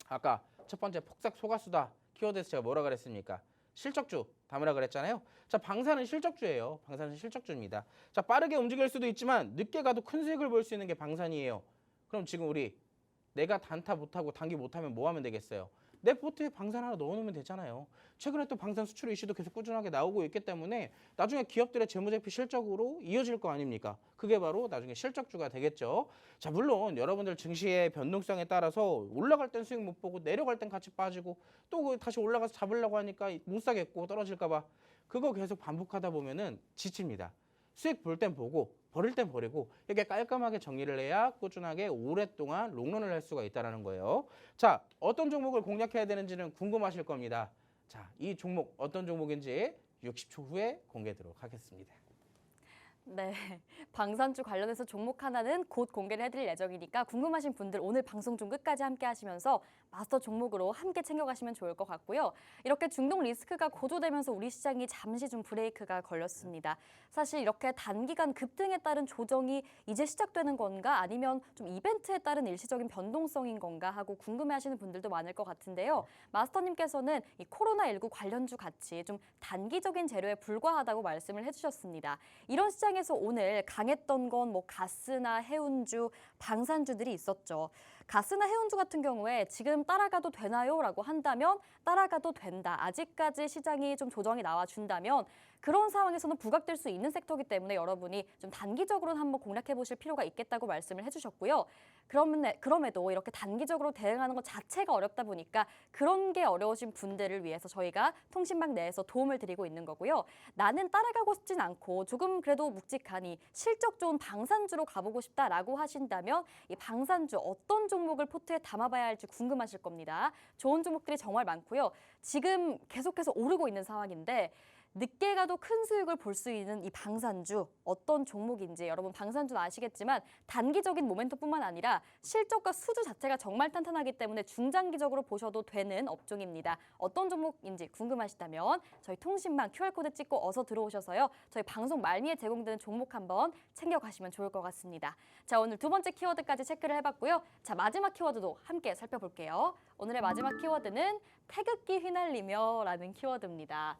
아까 첫 번째 폭삭 속았수다 키워드에서 제가 뭐라 그랬습니까? 실적주 담으라 그랬잖아요. 자, 방사는 실적주예요. 방사는 실적주입니다. 자, 빠르게 움직일 수도 있지만 늦게 가도 큰 수익을 볼 수 있는 게 방산이에요. 그럼 지금 우리 내가 단타 못하고 단기 못하면 뭐 하면 되겠어요? 내 포트에 방산 하나 넣어놓으면 되잖아요. 최근에 또 방산 수출 이슈도 계속 꾸준하게 나오고 있기 때문에 나중에 기업들의 재무제표 실적으로 이어질 거 아닙니까? 그게 바로 나중에 실적주가 되겠죠. 자, 물론 여러분들 증시의 변동성에 따라서 올라갈 땐 수익 못 보고 내려갈 땐 같이 빠지고 또 다시 올라가서 잡으려고 하니까 못 사겠고 떨어질까 봐 그거 계속 반복하다 보면은 지칩니다. 수익 볼 땐 보고 버릴 땐 버리고 이렇게 깔끔하게 정리를 해야 꾸준하게 오랫동안 롱런을 할 수가 있다는 거예요. 자, 어떤 종목을 공략해야 되는지는 궁금하실 겁니다. 자, 이 종목 어떤 종목인지 60초 후에 공개하도록 하겠습니다. 네, 방산주 관련해서 종목 하나는 곧 공개를 해드릴 예정이니까 궁금하신 분들 오늘 방송 중 끝까지 함께 하시면서 마스터 종목으로 함께 챙겨가시면 좋을 것 같고요. 이렇게 중동 리스크가 고조되면서 우리 시장이 잠시 좀 브레이크가 걸렸습니다. 사실 이렇게 단기간 급등에 따른 조정이 이제 시작되는 건가 아니면 좀 이벤트에 따른 일시적인 변동성인 건가 하고 궁금해하시는 분들도 많을 것 같은데요. 마스터님께서는 이 코로나19 관련주 같이 좀 단기적인 재료에 불과하다고 말씀을 해주셨습니다. 이런 시장에서 오늘 강했던 건 뭐 가스나 해운주, 방산주들이 있었죠. 가스나 해운주 같은 경우에 지금 따라가도 되나요? 라고 한다면 따라가도 된다. 아직까지 시장이 좀 조정이 나와준다면 그런 상황에서는 부각될 수 있는 섹터이기 때문에 여러분이 좀 단기적으로는 한번 공략해 보실 필요가 있겠다고 말씀을 해주셨고요. 그럼에도 이렇게 단기적으로 대응하는 것 자체가 어렵다 보니까 그런 게 어려우신 분들을 위해서 저희가 통신망 내에서 도움을 드리고 있는 거고요. 나는 따라가고 싶진 않고 조금 그래도 묵직하니 실적 좋은 방산주로 가보고 싶다라고 하신다면 이 방산주 어떤 종목을 포트에 담아봐야 할지 궁금하실 겁니다. 좋은 종목들이 정말 많고요. 지금 계속해서 오르고 있는 상황인데 늦게 가도 큰 수익을 볼 수 있는 이 방산주 어떤 종목인지 여러분 방산주는 아시겠지만 단기적인 모멘텀뿐만 아니라 실적과 수주 자체가 정말 탄탄하기 때문에 중장기적으로 보셔도 되는 업종입니다. 어떤 종목인지 궁금하시다면 저희 통신망 QR코드 찍고 어서 들어오셔서요. 저희 방송 말미에 제공되는 종목 한번 챙겨가시면 좋을 것 같습니다. 자, 오늘 두 번째 키워드까지 체크를 해봤고요. 자, 마지막 키워드도 함께 살펴볼게요. 오늘의 마지막 키워드는 태극기 휘날리며라는 키워드입니다.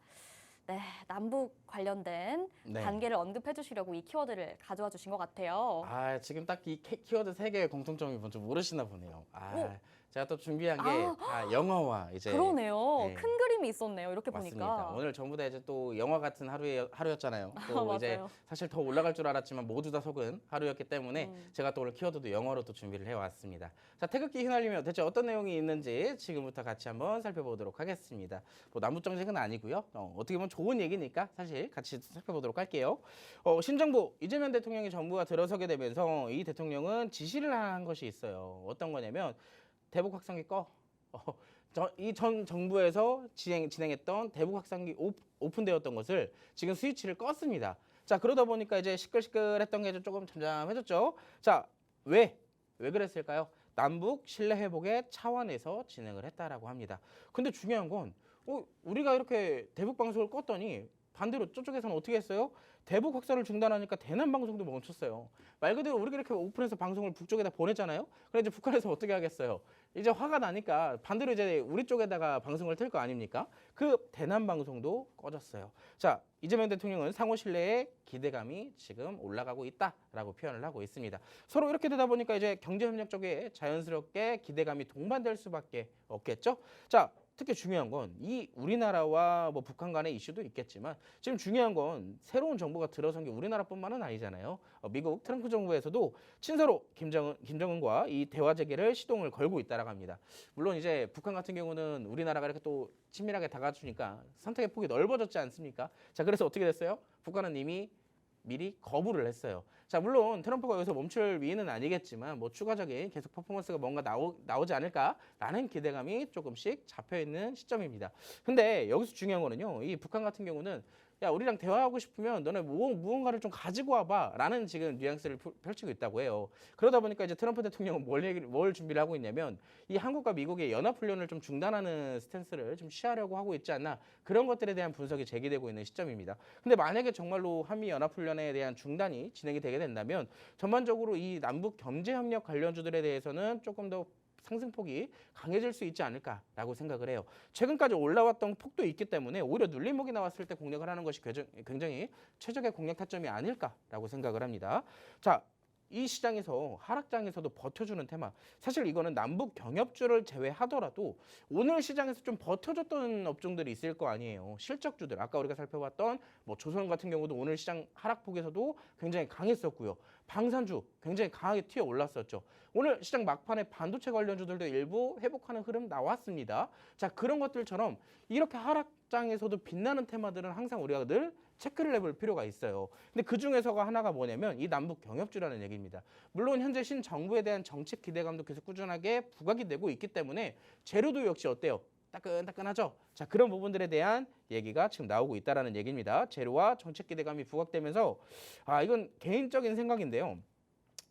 네, 남북 관련된 네. 관계를 언급해 주시려고 이 키워드를 가져와 주신 것 같아요. 지금 딱 이 키워드 세 개의 공통점이 뭔지 모르시나 보네요. 오. 제가 또 준비한 게 다 영어와 이제 그러네요. 네. 큰 그림이 있었네요. 이렇게 맞습니다. 보니까. 오늘 전부 다 이제 또 영화 같은 하루였잖아요. 또 이제 맞아요. 사실 더 올라갈 줄 알았지만 모두 다 속은 하루였기 때문에 제가 또 오늘 키워드도 영어로 또 준비를 해왔습니다. 자, 태극기 휘날리며 대체 어떤 내용이 있는지 지금부터 같이 한번 살펴보도록 하겠습니다. 뭐 남북 정책은 아니고요. 어떻게 보면 좋은 얘기니까 사실 같이 살펴보도록 할게요. 신정부 이재명 대통령이 정부가 들어서게 되면서 이 대통령은 지시를 한 것이 있어요. 어떤 거냐면 대북 확산기 꺼. 이 전 정부에서 진행했던 대북 확산기 오픈되었던 것을 지금 스위치를 껐습니다. 자, 그러다 보니까 이제 시끌시끌했던 게 조금 잠잠해졌죠. 자, 왜 그랬을까요? 남북 신뢰 회복의 차원에서 진행을 했다라고 합니다. 근데 중요한 건 우리가 이렇게 대북 방송을 껐더니 반대로 저쪽에서는 어떻게 했어요? 대북 확산을 중단하니까 대남 방송도 멈췄어요. 말 그대로 우리가 이렇게 오픈해서 방송을 북쪽에다 보냈잖아요. 그래 이제 북한에서 어떻게 하겠어요? 이제 화가 나니까 반대로 이제 우리 쪽에다가 방송을 틀 거 아닙니까? 그 대남 방송도 꺼졌어요. 자, 이재명 대통령은 상호 신뢰에 기대감이 지금 올라가고 있다라고 표현을 하고 있습니다. 서로 이렇게 되다 보니까 이제 경제 협력 쪽에 자연스럽게 기대감이 동반될 수밖에 없겠죠. 자, 특히 중요한 건 이 우리나라와 뭐 북한 간의 이슈도 있겠지만 지금 중요한 건 새로운 정부가 들어선 게 우리나라뿐만은 아니잖아요. 미국 트럼프 정부에서도 친서로 김정은과 이 대화 재개를 시동을 걸고 있다라고 합니다. 물론 이제 북한 같은 경우는 우리나라가 이렇게 또 친밀하게 다가주니까 선택의 폭이 넓어졌지 않습니까? 자, 그래서 어떻게 됐어요? 북한은 이미 미리 거부를 했어요. 자, 물론 트럼프가 여기서 멈출 위인은 아니겠지만 뭐 추가적인 계속 퍼포먼스가 뭔가 나오지 않을까라는 기대감이 조금씩 잡혀 있는 시점입니다. 근데 여기서 중요한 거는요. 이 북한 같은 경우는 야, 우리랑 대화하고 싶으면 너네 무언가를 좀 가지고 와봐 라는 지금 뉘앙스를 펼치고 있다고 해요. 그러다 보니까 이제 트럼프 대통령은 뭘 준비를 하고 있냐면 이 한국과 미국의 연합훈련을 좀 중단하는 스탠스를 좀 취하려고 하고 있지 않나, 그런 것들에 대한 분석이 제기되고 있는 시점입니다. 근데 만약에 정말로 한미 연합훈련에 대한 중단이 진행이 되게 된다면 전반적으로 이 남북 경제협력 관련주들에 대해서는 조금 더 상승폭이 강해질 수 있지 않을까라고 생각을 해요. 최근까지 올라왔던 폭도 있기 때문에 오히려 눌림목이 나왔을 때 공략을 하는 것이 굉장히 최적의 공략 타점이 아닐까라고 생각을 합니다. 자, 이 시장에서 하락장에서도 버텨주는 테마, 사실 이거는 남북 경협주를 제외하더라도 오늘 시장에서 좀 버텨줬던 업종들이 있을 거 아니에요. 실적주들, 아까 우리가 살펴봤던 뭐 조선 같은 경우도 오늘 시장 하락폭에서도 굉장히 강했었고요. 방산주 굉장히 강하게 튀어 올랐었죠. 오늘 시장 막판에 반도체 관련주들도 일부 회복하는 흐름 나왔습니다. 자, 그런 것들처럼 이렇게 하락장에서도 빛나는 테마들은 항상 우리가 늘 체크를 해볼 필요가 있어요. 근데 그 중에서가 하나가 뭐냐면 이 남북 경협주라는 얘기입니다. 물론 현재 신정부에 대한 정책 기대감도 계속 꾸준하게 부각이 되고 있기 때문에 재료도 역시 어때요? 따끈따끈하죠. 자, 그런 부분들에 대한 얘기가 지금 나오고 있다라는 얘기입니다. 재료와 정책 기대감이 부각되면서 이건 개인적인 생각인데요.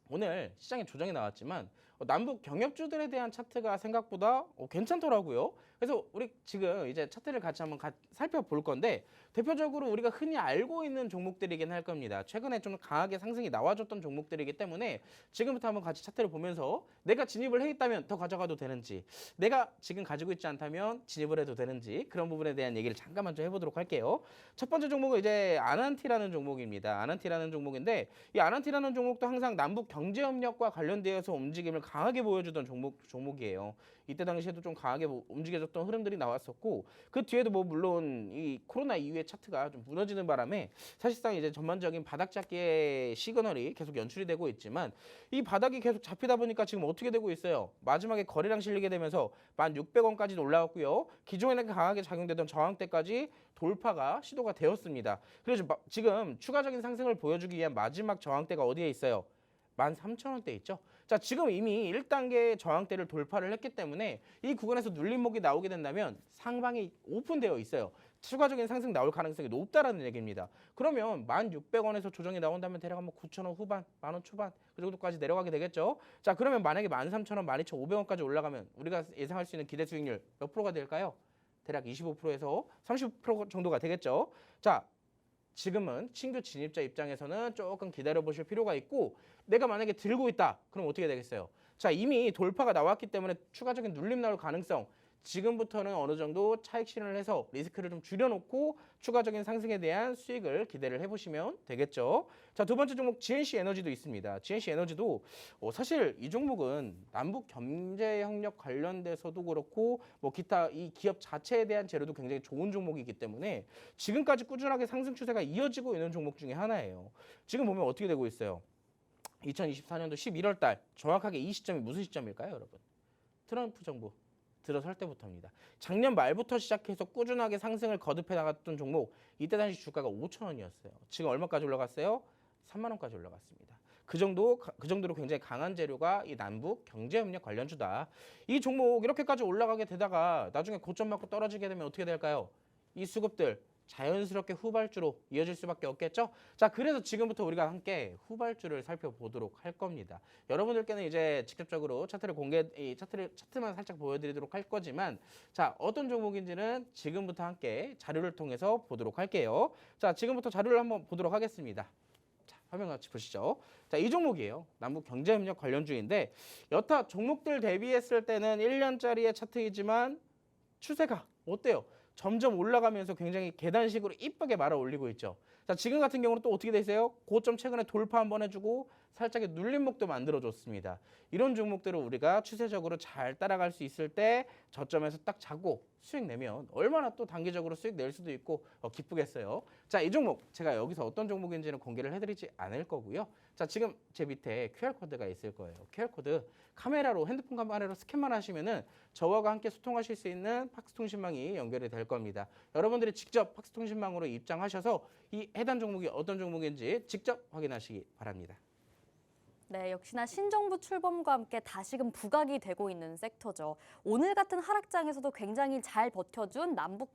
오늘 시장에 조정이 나왔지만 남북 경협주들에 대한 차트가 생각보다 괜찮더라고요. 그래서 우리 지금 이제 차트를 같이 한번 살펴볼 건데 대표적으로 우리가 흔히 알고 있는 종목들이긴 할 겁니다. 최근에 좀 강하게 상승이 나와줬던 종목들이기 때문에 지금부터 한번 같이 차트를 보면서 내가 진입을 해 있다면 더 가져가도 되는지, 내가 지금 가지고 있지 않다면 진입을 해도 되는지 그런 부분에 대한 얘기를 잠깐만 좀 해보도록 할게요. 첫 번째 종목은 이제 아난티라는 종목입니다. 아난티라는 종목인데 이 아난티라는 종목도 항상 남북 경제협력과 관련되어서 움직임을 강하게 보여주던 종목이에요. 이때 당시에도 좀 강하게 움직여줬던 흐름들이 나왔었고 그 뒤에도 뭐 물론 이 코로나 이후에 차트가 좀 무너지는 바람에 사실상 이제 전반적인 바닥 잡기의 시그널이 계속 연출이 되고 있지만 이 바닥이 계속 잡히다 보니까 지금 어떻게 되고 있어요? 마지막에 거래량 실리게 되면서 1,600원까지 올라왔고요. 기존에는 강하게 작용되던 저항대까지 돌파가 시도가 되었습니다. 그래서 지금 추가적인 상승을 보여주기 위한 마지막 저항대가 어디에 있어요? 13,000원대 있죠. 자, 지금 이미 1단계 저항대를 돌파를 했기 때문에 이 구간에서 눌림목이 나오게 된다면 상방이 오픈되어 있어요. 추가적인 상승 나올 가능성이 높다라는 얘기입니다. 그러면 1,600원에서 조정이 나온다면 대략 한번 9,000원 후반, 10,000원 초반 그 정도까지 내려가게 되겠죠. 자, 그러면 만약에 13,000원, 12,500원까지 올라가면 우리가 예상할 수 있는 기대 수익률 몇 프로가 될까요? 대략 25%에서 30% 정도가 되겠죠. 자, 지금은 신규 진입자 입장에서는 조금 기다려 보실 필요가 있고 내가 만약에 들고 있다. 그럼 어떻게 되겠어요? 자, 이미 돌파가 나왔기 때문에 추가적인 눌림 나올 가능성 지금부터는 어느 정도 차익 실현을 해서 리스크를 좀 줄여놓고 추가적인 상승에 대한 수익을 기대를 해보시면 되겠죠. 자, 두 번째 종목 GNC 에너지도 있습니다. GNC 에너지도 사실 이 종목은 남북 경제 협력 관련돼서도 그렇고 뭐 기타 이 기업 자체에 대한 재료도 굉장히 좋은 종목이기 때문에 지금까지 꾸준하게 상승 추세가 이어지고 있는 종목 중에 하나예요. 지금 보면 어떻게 되고 있어요? 2024년도 11월 달 정확하게 이 시점이 무슨 시점일까요, 여러분? 트럼프 정부 들어설 때부터입니다. 작년 말부터 시작해서 꾸준하게 상승을 거듭해 나갔던 종목 이때 당시 주가가 5,000원이었어요. 지금 얼마까지 올라갔어요? 3만 원까지 올라갔습니다. 그 정도로 굉장히 강한 재료가 이 남북 경제협력 관련주다. 이 종목 이렇게까지 올라가게 되다가 나중에 고점 맞고 떨어지게 되면 어떻게 될까요? 이 수급들 자연스럽게 후발주로 이어질 수밖에 없겠죠? 자, 그래서 지금부터 우리가 함께 후발주를 살펴보도록 할 겁니다. 여러분들께는 이제 직접적으로 차트만 살짝 보여드리도록 할 거지만, 자, 어떤 종목인지는 지금부터 함께 자료를 통해서 보도록 할게요. 자, 지금부터 자료를 한번 보도록 하겠습니다. 자, 화면 같이 보시죠. 자, 이 종목이에요. 남북 경제협력 관련주인데 여타 종목들 대비했을 때는 1년짜리의 차트이지만 추세가 어때요? 점점 올라가면서 굉장히 계단식으로 이쁘게 말아 올리고 있죠. 자, 지금 같은 경우는 또 어떻게 되세요? 고점 최근에 돌파 한번 해주고 살짝의 눌림목도 만들어줬습니다. 이런 종목들을 우리가 추세적으로 잘 따라갈 수 있을 때 저점에서 딱 잡고 수익 내면 얼마나 또 단기적으로 수익 낼 수도 있고 기쁘겠어요. 자, 이 종목 제가 여기서 어떤 종목인지는 공개를 해드리지 않을 거고요. 자, 지금 제 밑에 QR코드가 있을 거예요. QR코드 카메라로 핸드폰 카메라로 스캔만 하시면은 저와 함께 소통하실 수 있는 팍스통신망이 연결이 될 겁니다. 여러분들이 직접 팍스통신망으로 입장하셔서 이 해당 종목이 어떤 종목인지 직접 확인하시기 바랍니다. 네, 역시나 신정부 출범과 함께 다시금 부각이 되고 있는 섹터죠. 오늘 같은 하락장에서도 굉장히 잘 버텨준 남북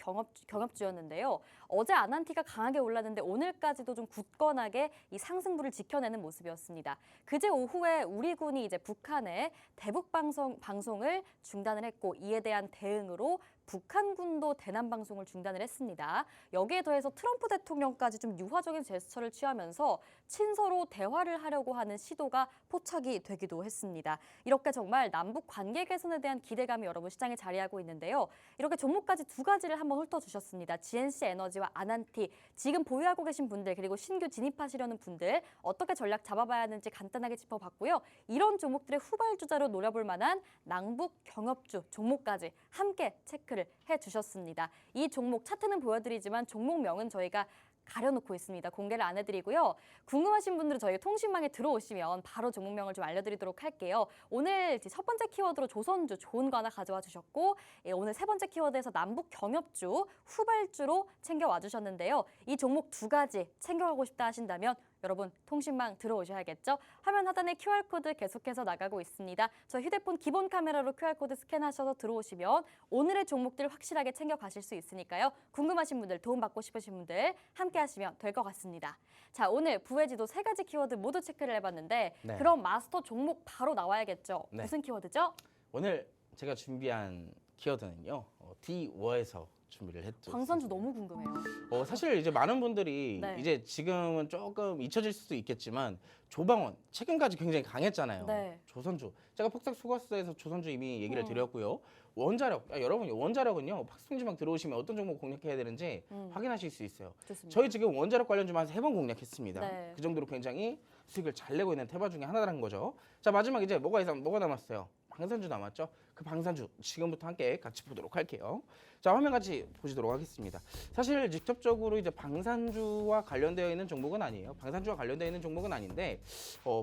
경협주였는데요. 어제 아난티가 강하게 올랐는데 오늘까지도 좀 굳건하게 이 상승부를 지켜내는 모습이었습니다. 그제 오후에 우리 군이 이제 북한의 대북 방송을 중단을 했고 이에 대한 대응으로 북한군도 대남 방송을 중단을 했습니다. 여기에 더해서 트럼프 대통령까지 좀 유화적인 제스처를 취하면서 친서로 대화를 하려고 하는 시도가 포착이 되기도 했습니다. 이렇게 정말 남북 관계 개선에 대한 기대감이 여러분 시장에 자리하고 있는데요. 이렇게 종목까지 두 가지를 한번 훑어주셨습니다. GNC 에너지와 아난티, 지금 보유하고 계신 분들 그리고 신규 진입하시려는 분들 어떻게 전략 잡아봐야 하는지 간단하게 짚어봤고요. 이런 종목들의 후발주자로 노려볼 만한 남북 경협주 종목까지 함께 체크를 해주셨습니다. 이 종목 차트는 보여드리지만 종목명은 저희가 가려놓고 있습니다. 공개를 안 해드리고요. 궁금하신 분들은 저희 통신망에 들어오시면 바로 종목명을 좀 알려드리도록 할게요. 오늘 첫 번째 키워드로 조선주 좋은 거 하나 가져와 주셨고 오늘 세 번째 키워드에서 남북 경협주 후발주로 챙겨와 주셨는데요. 이 종목 두 가지 챙겨가고 싶다 하신다면 여러분 통신망 들어오셔야겠죠? 화면 하단에 QR코드 계속해서 나가고 있습니다. 저 휴대폰 기본 카메라로 QR코드 스캔하셔서 들어오시면 오늘의 종목들 확실하게 챙겨 가실 수 있으니까요. 궁금하신 분들, 도움받고 싶으신 분들 함께 하시면 될 것 같습니다. 자, 오늘 부회지도 3가지 키워드 모두 체크를 해봤는데 네. 그럼 마스터 종목 바로 나와야겠죠? 네. 무슨 키워드죠? 오늘 제가 준비한 키워드는요. D워에서 준비를 했죠. 광산주 너무 궁금해요. 사실 이제 많은 분들이 네. 이제 지금은 조금 잊혀질 수도 있겠지만 조방원 최근까지 굉장히 강했잖아요. 네. 조선주 제가 폭삭 수거스에서 조선주 이미 얘기를 드렸고요. 원자력 여러분 원자력은요 박스통지망 들어오시면 어떤 종목 공략해야 되는지 확인하실 수 있어요. 좋습니다. 저희 지금 원자력 관련주만 3번 공략했습니다. 네. 그 정도로 굉장히 수익을 잘 내고 있는 태바 중에 하나라는 거죠. 자 마지막 이제 뭐가 남았어요? 방산주 남았죠. 그 방산주 지금부터 함께 같이 보도록 할게요. 자 화면 같이 보시도록 하겠습니다. 사실 직접적으로 이제 방산주와 관련되어 있는 종목은 아니에요. 방산주와 관련되어 있는 종목은 아닌데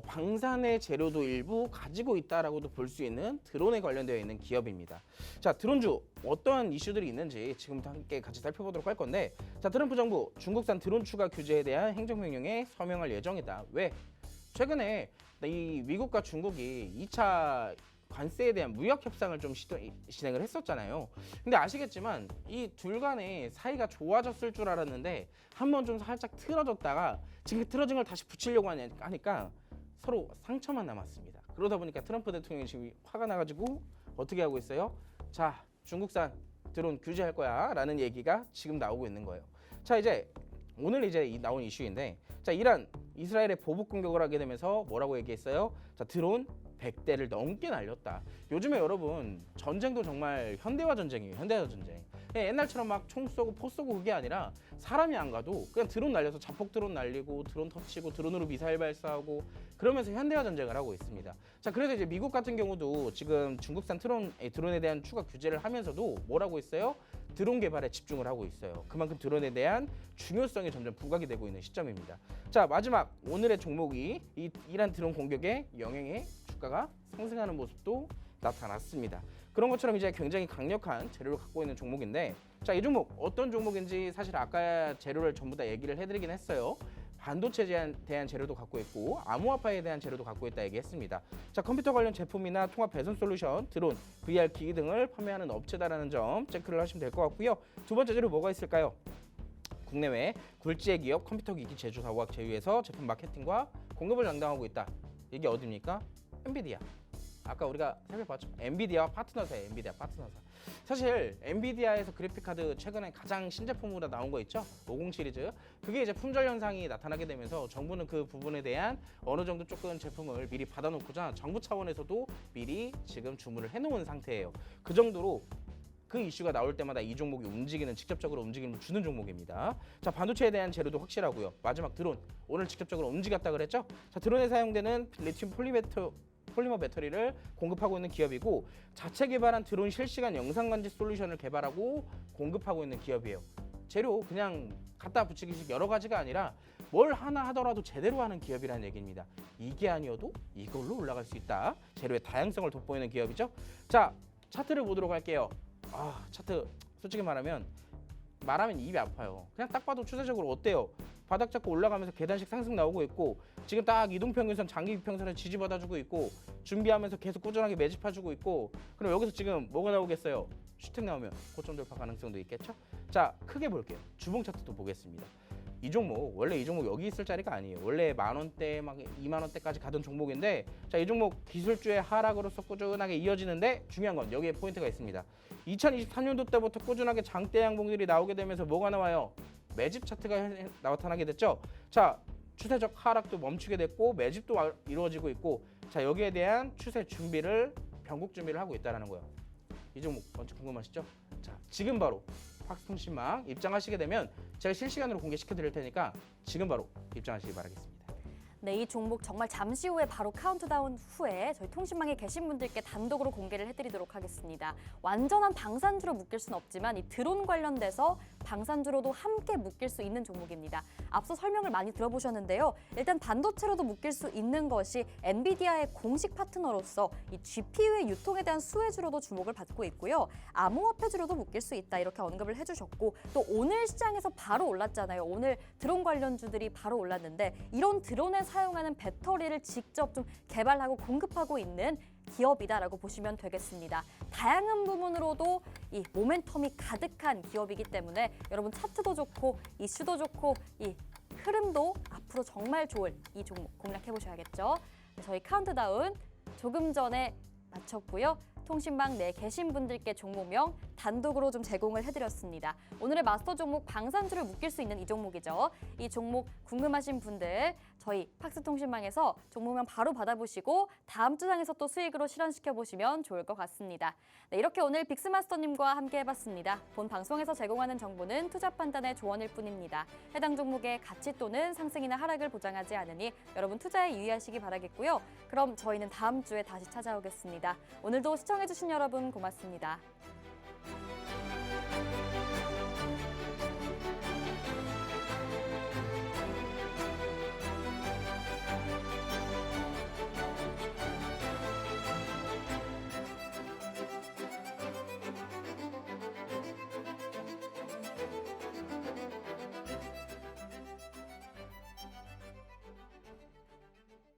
방산의 재료도 일부 가지고 있다라고도 볼 수 있는 드론에 관련되어 있는 기업입니다. 자 드론주 어떠한 이슈들이 있는지 지금부터 함께 같이 살펴보도록 할 건데 자 트럼프 정부 중국산 드론 추가 규제에 대한 행정명령에 서명할 예정이다. 왜? 최근에 이 미국과 중국이 2차 관세에 대한 무역 협상을 좀 진행을 했었잖아요. 근데 아시겠지만 이 둘 간의 사이가 좋아졌을 줄 알았는데 한번 좀 살짝 틀어졌다가 지금 틀어진 걸 다시 붙이려고 하니까 서로 상처만 남았습니다. 그러다 보니까 트럼프 대통령이 지금 화가 나가지고 어떻게 하고 있어요? 자, 중국산 드론 규제할 거야 라는 얘기가 지금 나오고 있는 거예요. 자, 이제 오늘 이제 나온 이슈인데 자, 이란 이스라엘에 보복 공격을 하게 되면서 뭐라고 얘기했어요? 자, 드론 100대를 넘게 날렸다. 요즘에 여러분 전쟁도 정말 현대화 전쟁이에요. 현대화 전쟁. 옛날처럼 막 총 쏘고 포 쏘고 그게 아니라 사람이 안 가도 그냥 드론 날려서 자폭 드론 날리고 드론 터치고 드론으로 미사일 발사하고 그러면서 현대화 전쟁을 하고 있습니다. 자 그래서 이제 미국 같은 경우도 지금 중국산 드론에 대한 추가 규제를 하면서도 뭐라고 했어요? 드론 개발에 집중을 하고 있어요. 그만큼 드론에 대한 중요성이 점점 부각이 되고 있는 시점입니다. 자 마지막 오늘의 종목이 이 이란 드론 공격에 영향에 주가가 상승하는 모습도 나타났습니다. 그런 것처럼 이제 굉장히 강력한 재료를 갖고 있는 종목인데 자 이 종목 어떤 종목인지 사실 아까 재료를 전부 다 얘기를 해드리긴 했어요. 반도체에 대한 재료도 갖고 있고 암호화폐에 대한 재료도 갖고 있다 얘기했습니다. 자 컴퓨터 관련 제품이나 통합 배선 솔루션, 드론, VR 기기 등을 판매하는 업체다라는 점 체크를 하시면 될 것 같고요. 두 번째 재료 뭐가 있을까요? 국내외 굴지의 기업 컴퓨터 기기 제조사와 제휴해서 제품 마케팅과 공급을 담당하고 있다. 이게 어디입니까? 엔비디아. 아까 우리가 살펴봤죠. 엔비디아 파트너사예요. 엔비디아 파트너사. 사실 엔비디아에서 그래픽카드 최근에 가장 신제품으로 나온 거 있죠. 50 시리즈. 그게 이제 품절 현상이 나타나게 되면서 정부는 그 부분에 대한 어느 정도 조금 제품을 미리 받아놓고자 정부 차원에서도 미리 지금 주문을 해놓은 상태예요. 그 정도로 그 이슈가 나올 때마다 이 종목이 직접적으로 움직임을 주는 종목입니다. 자, 반도체에 대한 재료도 확실하고요. 마지막 드론. 오늘 직접적으로 움직였다 그랬죠? 자, 드론에 사용되는 리튬 폴리머 배터리를 공급하고 있는 기업이고 자체 개발한 드론 실시간 영상 감지 솔루션을 개발하고 공급하고 있는 기업이에요. 재료 그냥 갖다 붙이기식 여러 가지가 아니라 뭘 하나 하더라도 제대로 하는 기업이라는 얘기입니다. 이게 아니어도 이걸로 올라갈 수 있다. 재료의 다양성을 돋보이는 기업이죠. 자, 차트를 보도록 할게요. 차트 솔직히 말하면 입이 아파요. 그냥 딱 봐도 추세적으로 어때요? 바닥 잡고 올라가면서 계단식 상승 나오고 있고 지금 딱 이동평균선 장기 이평선을 지지받아주고 있고 준비하면서 계속 꾸준하게 매집해주고 있고 그럼 여기서 지금 뭐가 나오겠어요? 슈택 나오면 고점 돌파 가능성도 있겠죠? 자 크게 볼게요. 주봉 차트도 보겠습니다. 이 종목 원래 이 종목 여기 있을 자리가 아니에요. 원래 10,000원대 막 20,000원대까지 가던 종목인데 자 이 종목 기술주의 하락으로서 꾸준하게 이어지는데 중요한 건 여기에 포인트가 있습니다. 2023년도 때부터 꾸준하게 장대 양봉들이 나오게 되면서 뭐가 나와요? 매집 차트가 나타나게 됐죠. 자 추세적 하락도 멈추게 됐고 매집도 이루어지고 있고 자 여기에 대한 추세 준비를 변곡 준비를 하고 있다는 거예요. 이 종목 먼저 궁금하시죠? 자 지금 바로 박스통신망 입장하시게 되면 제가 실시간으로 공개시켜 드릴 테니까 지금 바로 입장하시기 바라겠습니다. 네, 이 종목 정말 잠시 후에 바로 카운트다운 후에 저희 통신망에 계신 분들께 단독으로 공개를 해드리도록 하겠습니다. 완전한 방산주로 묶일 수는 없지만 이 드론 관련돼서 방산주로도 함께 묶일 수 있는 종목입니다. 앞서 설명을 많이 들어보셨는데요. 일단 반도체로도 묶일 수 있는 것이 엔비디아의 공식 파트너로서 이 GPU의 유통에 대한 수혜주로도 주목을 받고 있고요. 암호화폐주로도 묶일 수 있다 이렇게 언급을 해주셨고 또 오늘 시장에서 바로 올랐잖아요. 오늘 드론 관련주들이 바로 올랐는데 이런 드론에 사용하는 배터리를 직접 좀 개발하고 공급하고 있는 기업이다라고 보시면 되겠습니다. 다양한 부분으로도 이 모멘텀이 가득한 기업이기 때문에 여러분 차트도 좋고 이슈도 좋고 이 흐름도 앞으로 정말 좋을 이 종목 공략해 보셔야겠죠. 저희 카운트다운 조금 전에 마쳤고요. 통신망 내에 계신 분들께 종목명 단독으로 좀 제공을 해드렸습니다. 오늘의 마스터 종목 방산주를 묶일 수 있는 이 종목이죠. 이 종목 궁금하신 분들 저희 팍스통신망에서 종목명 바로 받아보시고 다음 주장에서 또 수익으로 실현시켜 보시면 좋을 것 같습니다. 네, 이렇게 오늘 빅스마스터님과 함께 해봤습니다. 본 방송에서 제공하는 정보는 투자 판단의 조언일 뿐입니다. 해당 종목의 가치 또는 상승이나 하락을 보장하지 않으니 여러분 투자에 유의하시기 바라겠고요. 그럼 저희는 다음 주에 다시 찾아오겠습니다. 오늘도 시청해주신 여러분 고맙습니다.